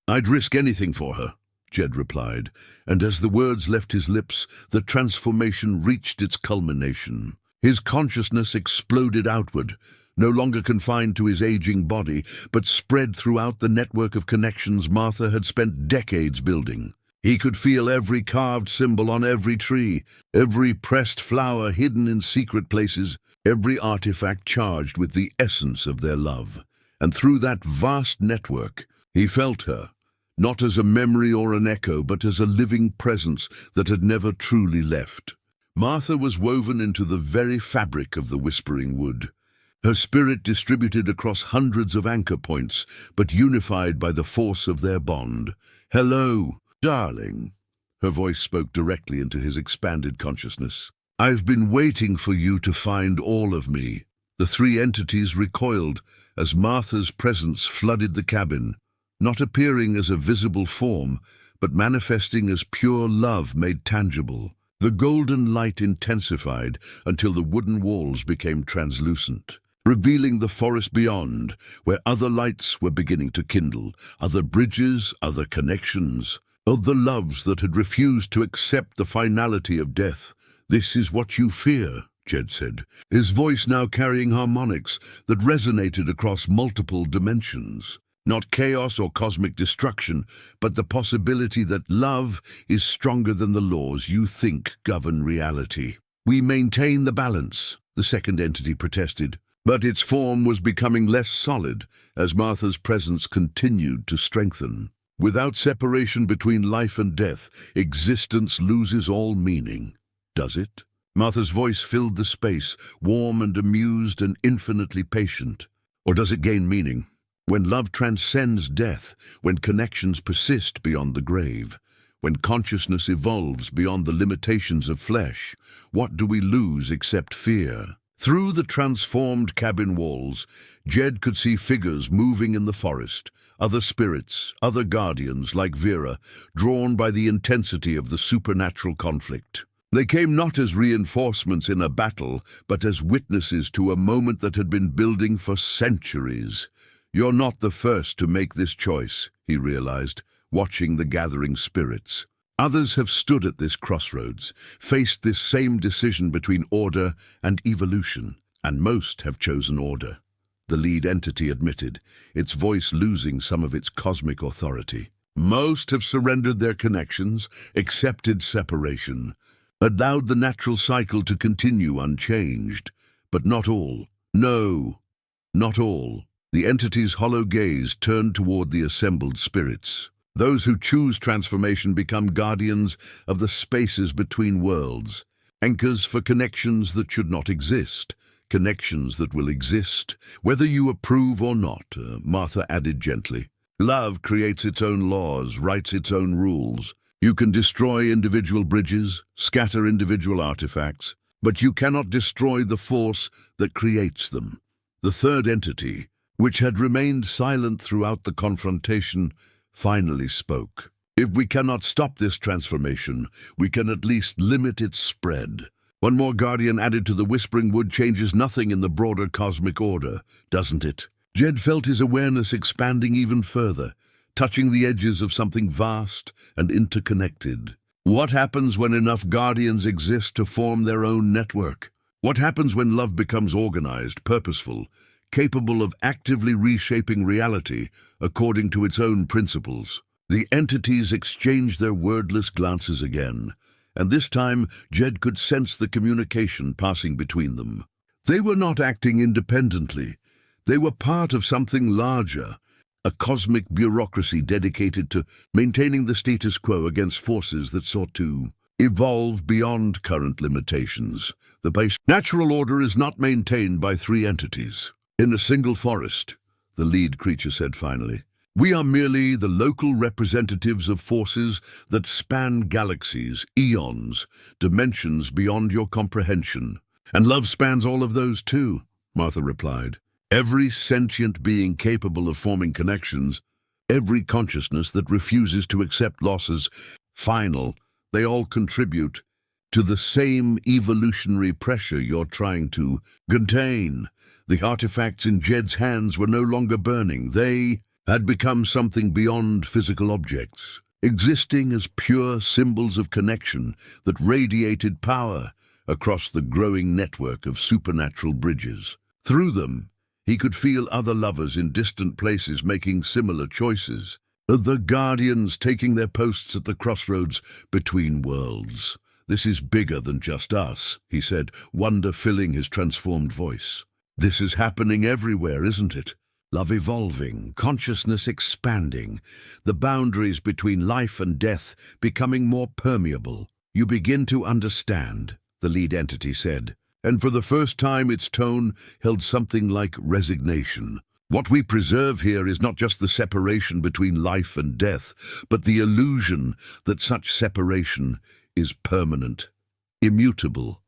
"I'd risk anything for her," Jed replied, and as the words left his lips, the transformation reached its culmination. His consciousness exploded outward, no longer confined to his aging body, but spread throughout the network of connections Martha had spent decades building. He could feel every carved symbol on every tree, every pressed flower hidden in secret places, every artifact charged with the essence of their love. And through that vast network, he felt her, not as a memory or an echo, but as a living presence that had never truly left. Martha was woven into the very fabric of the Whispering Wood, her spirit distributed across hundreds of anchor points, but unified by the force of their bond. "Hello, darling." Her voice spoke directly into his expanded consciousness. "I've been waiting for you to find all of me." The three entities recoiled as Martha's presence flooded the cabin, not appearing as a visible form, but manifesting as pure love made tangible. The golden light intensified until the wooden walls became translucent, revealing the forest beyond, where other lights were beginning to kindle, other bridges, other connections, other loves that had refused to accept the finality of death. "This is what you fear," Jed said, his voice now carrying harmonics that resonated across multiple dimensions. Not chaos or cosmic destruction, but the possibility that love is stronger than the laws you think govern reality. "We maintain the balance," the second entity protested, but its form was becoming less solid as Martha's presence continued to strengthen. "Without separation between life and death, existence loses all meaning." "Does it?" Martha's voice filled the space, warm and amused and infinitely patient. "Or does it gain meaning? When love transcends death, when connections persist beyond the grave, when consciousness evolves beyond the limitations of flesh, what do we lose except fear?" Through the transformed cabin walls, Jed could see figures moving in the forest, other spirits, other guardians like Vera, drawn by the intensity of the supernatural conflict. They came not as reinforcements in a battle, but as witnesses to a moment that had been building for centuries. "You're not the first to make this choice," he realized, watching the gathering spirits. "Others have stood at this crossroads, faced this same decision between order and evolution, and most have chosen order," the lead entity admitted, its voice losing some of its cosmic authority. "Most have surrendered their connections, accepted separation, allowed the natural cycle to continue unchanged. But not all. No, not all." The entity's hollow gaze turned toward the assembled spirits. "Those who choose transformation become guardians of the spaces between worlds, anchors for connections that should not exist, connections that will exist, whether you approve or not," Martha added gently. "Love creates its own laws, writes its own rules. You can destroy individual bridges, scatter individual artifacts, but you cannot destroy the force that creates them." The third entity, which had remained silent throughout the confrontation, finally spoke. "If we cannot stop this transformation, we can at least limit its spread. One more guardian added to the Whispering Wood changes nothing in the broader cosmic order, doesn't it? Jed felt his awareness expanding even further, touching the edges of something vast and interconnected. What happens when enough guardians exist to form their own network? What happens when love becomes organized, purposeful, capable of actively reshaping reality according to its own principles? The entities exchanged their wordless glances again, and this time Jed could sense the communication passing between them. They were not acting independently. They were part of something larger, a cosmic bureaucracy dedicated to maintaining the status quo against forces that sought to evolve beyond current limitations. The base natural order is not maintained by three entities in a single forest, the lead creature said finally. We are merely the local representatives of forces that span galaxies, eons, dimensions beyond your comprehension. And love spans all of those too, Martha replied. Every sentient being capable of forming connections, every consciousness that refuses to accept loss as final, they all contribute to the same evolutionary pressure you're trying to contain. The artifacts in Jed's hands were no longer burning. They had become something beyond physical objects, existing as pure symbols of connection that radiated power across the growing network of supernatural bridges. Through them, he could feel other lovers in distant places making similar choices, the guardians taking their posts at the crossroads between worlds. This is bigger than just us, he said, wonder filling his transformed voice. This is happening everywhere, isn't it? Love evolving, consciousness expanding, the boundaries between life and death becoming more permeable. You begin to understand, the lead entity said, and for the first time its tone held something like resignation. What we preserve here is not just the separation between life and death, but the illusion that such separation is permanent, immutable,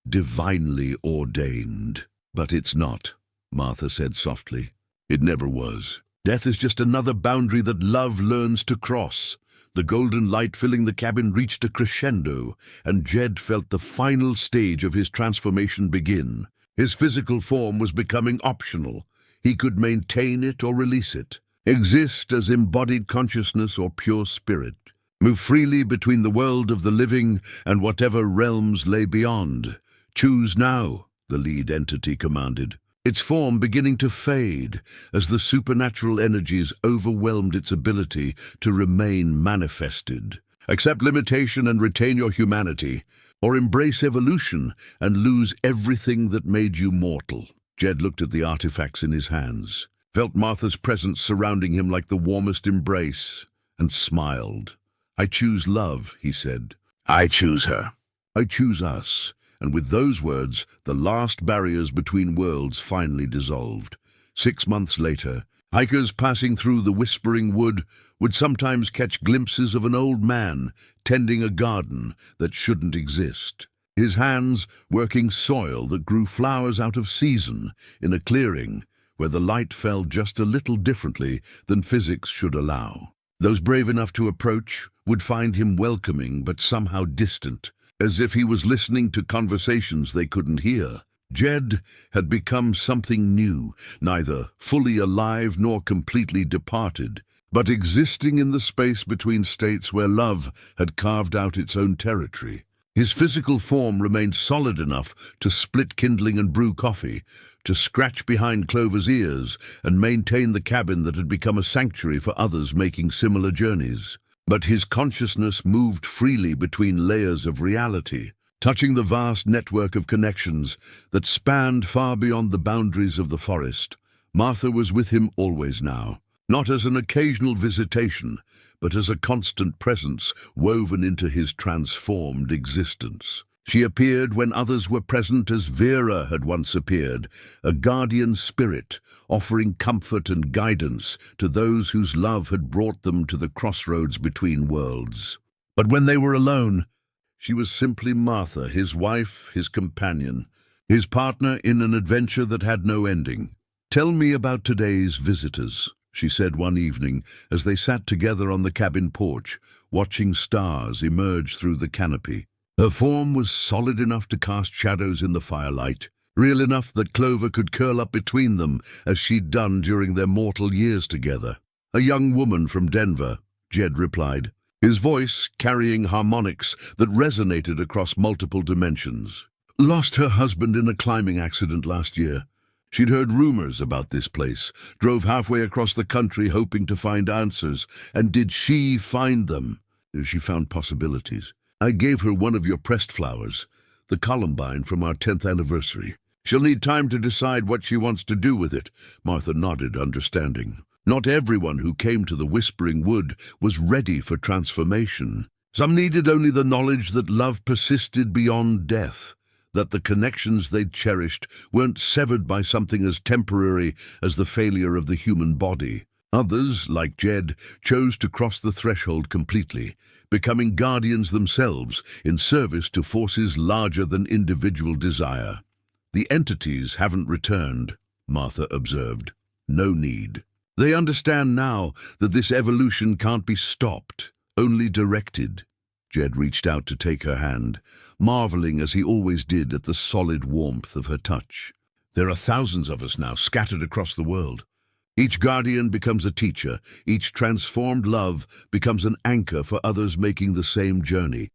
divinely ordained. But it's not, Martha said softly. It never was. Death is just another boundary that love learns to cross. The golden light filling the cabin reached a crescendo, and Jed felt the final stage of his transformation begin. His physical form was becoming optional. He could maintain it or release it, exist as embodied consciousness or pure spirit, move freely between the world of the living and whatever realms lay beyond. Choose now, the lead entity commanded, its form beginning to fade as the supernatural energies overwhelmed its ability to remain manifested. Accept limitation and retain your humanity, or embrace evolution and lose everything that made you mortal. Jed looked at the artifacts in his hands, felt Martha's presence surrounding him like the warmest embrace, and smiled. I choose love, he said. I choose her. I choose us. And with those words, the last barriers between worlds finally dissolved. 6 months later, hikers passing through the Whispering Wood would sometimes catch glimpses of an old man tending a garden that shouldn't exist. His hands working soil that grew flowers out of season in a clearing where the light fell just a little differently than physics should allow. Those brave enough to approach would find him welcoming but somehow distant, as if he was listening to conversations they couldn't hear. Jed had become something new, neither fully alive nor completely departed, but existing in the space between states where love had carved out its own territory. His physical form remained solid enough to split kindling and brew coffee, to scratch behind Clover's ears and maintain the cabin that had become a sanctuary for others making similar journeys. But his consciousness moved freely between layers of reality, touching the vast network of connections that spanned far beyond the boundaries of the forest. Martha was with him always now, not as an occasional visitation, but as a constant presence woven into his transformed existence. She appeared when others were present as Vera had once appeared, a guardian spirit, offering comfort and guidance to those whose love had brought them to the crossroads between worlds. But when they were alone, she was simply Martha, his wife, his companion, his partner in an adventure that had no ending. Tell me about today's visitors, she said one evening as they sat together on the cabin porch, watching stars emerge through the canopy. Her form was solid enough to cast shadows in the firelight, real enough that Clover could curl up between them as she'd done during their mortal years together. "A young woman from Denver," Jed replied, his voice carrying harmonics that resonated across multiple dimensions. "Lost her husband in a climbing accident last year. She'd heard rumors about this place, drove halfway across the country hoping to find answers. And did she find them? She found possibilities. I gave her one of your pressed flowers, the columbine from our 10th anniversary. She'll need time to decide what she wants to do with it." Martha nodded, understanding. Not everyone who came to the Whispering Wood was ready for transformation. Some needed only the knowledge that love persisted beyond death, that the connections they'd cherished weren't severed by something as temporary as the failure of the human body. Others, like Jed, chose to cross the threshold completely, becoming guardians themselves in service to forces larger than individual desire. "The entities haven't returned," Martha observed. "No need. They understand now that this evolution can't be stopped, only directed." Jed reached out to take her hand, marveling as he always did at the solid warmth of her touch. "There are thousands of us now, scattered across the world. Each guardian becomes a teacher. Each transformed love becomes an anchor for others making the same journey.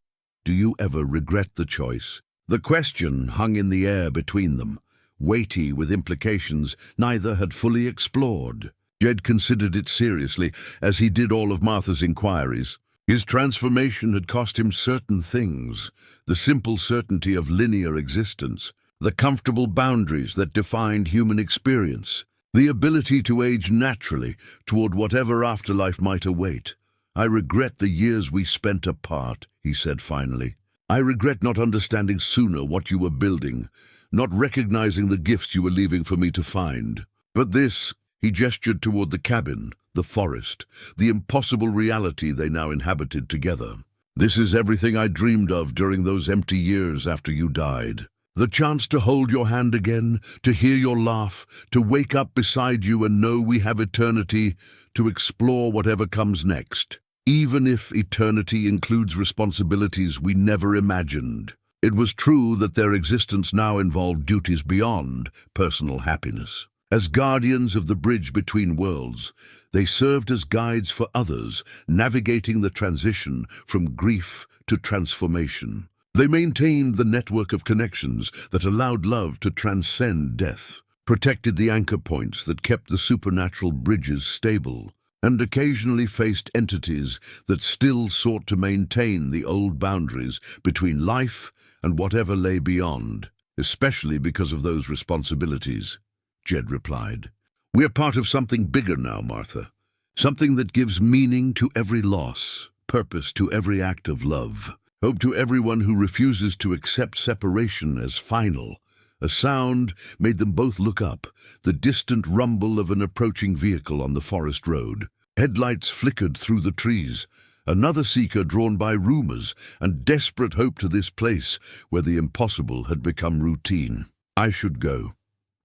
Do you ever regret the choice?" The question hung in the air between them, weighty with implications neither had fully explored. Jed considered it seriously, as he did all of Martha's inquiries. His transformation had cost him certain things, the simple certainty of linear existence, the comfortable boundaries that defined human experience, the ability to age naturally toward whatever afterlife might await. "I regret the years we spent apart," he said finally. "I regret not understanding sooner what you were building, not recognizing the gifts you were leaving for me to find. But this," he gestured toward the cabin, the forest, the impossible reality they now inhabited together. "This is everything I dreamed of during those empty years after you died. The chance to hold your hand again, to hear your laugh, to wake up beside you and know we have eternity, to explore whatever comes next. Even if eternity includes responsibilities we never imagined." It was true that their existence now involved duties beyond personal happiness. As guardians of the bridge between worlds, they served as guides for others, navigating the transition from grief to transformation. They maintained the network of connections that allowed love to transcend death, protected the anchor points that kept the supernatural bridges stable, and occasionally faced entities that still sought to maintain the old boundaries between life and whatever lay beyond, especially because of those responsibilities. Jed replied. "We're part of something bigger now, Martha. Something that gives meaning to every loss, purpose to every act of love, hope to everyone who refuses to accept separation as final." A sound made them both look up, the distant rumble of an approaching vehicle on the forest road. Headlights flickered through the trees, another seeker drawn by rumors and desperate hope to this place where the impossible had become routine. "I should go,"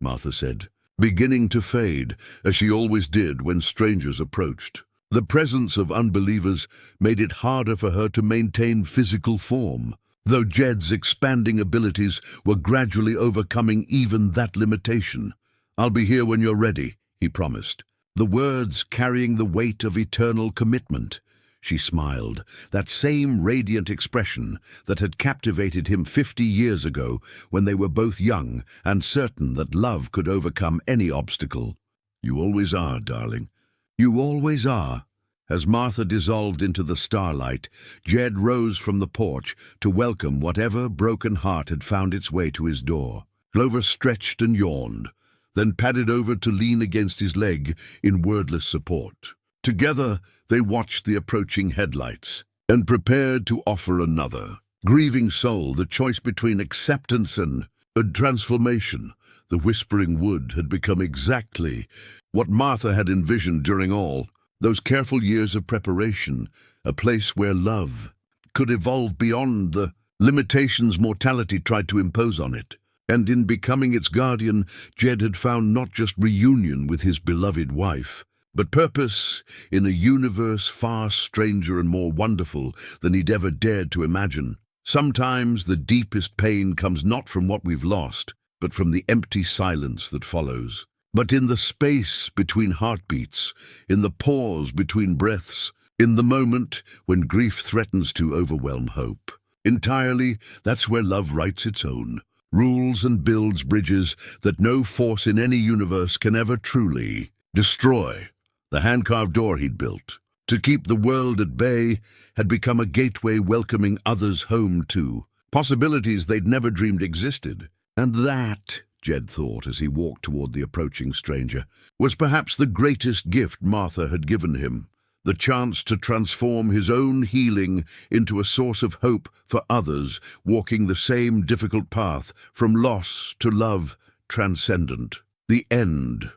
Martha said, beginning to fade, as she always did when strangers approached. The presence of unbelievers made it harder for her to maintain physical form, though Jed's expanding abilities were gradually overcoming even that limitation. "I'll be here when you're ready," he promised, the words carrying the weight of eternal commitment. She smiled, that same radiant expression that had captivated him 50 years ago when they were both young and certain that love could overcome any obstacle. "You always are, darling. You always are." As Martha dissolved into the starlight, Jed rose from the porch to welcome whatever broken heart had found its way to his door. Clover stretched and yawned, then padded over to lean against his leg in wordless support. Together, they watched the approaching headlights and prepared to offer another. Grieving soul, the choice between acceptance and transformation. The Whispering Wood had become exactly what Martha had envisioned during all those careful years of preparation, a place where love could evolve beyond the limitations mortality tried to impose on it. And in becoming its guardian, Jed had found not just reunion with his beloved wife, but purpose in a universe far stranger and more wonderful than he'd ever dared to imagine. Sometimes the deepest pain comes not from what we've lost, but from the empty silence that follows. But in the space between heartbeats, in the pause between breaths, in the moment when grief threatens to overwhelm hope. Entirely, that's where love writes its own, rules and builds bridges that no force in any universe can ever truly destroy. The hand-carved door he'd built to keep the world at bay had become a gateway welcoming others home to possibilities they'd never dreamed existed. And that, Jed thought as he walked toward the approaching stranger, was perhaps the greatest gift Martha had given him, the chance to transform his own healing into a source of hope for others walking the same difficult path from loss to love transcendent. The end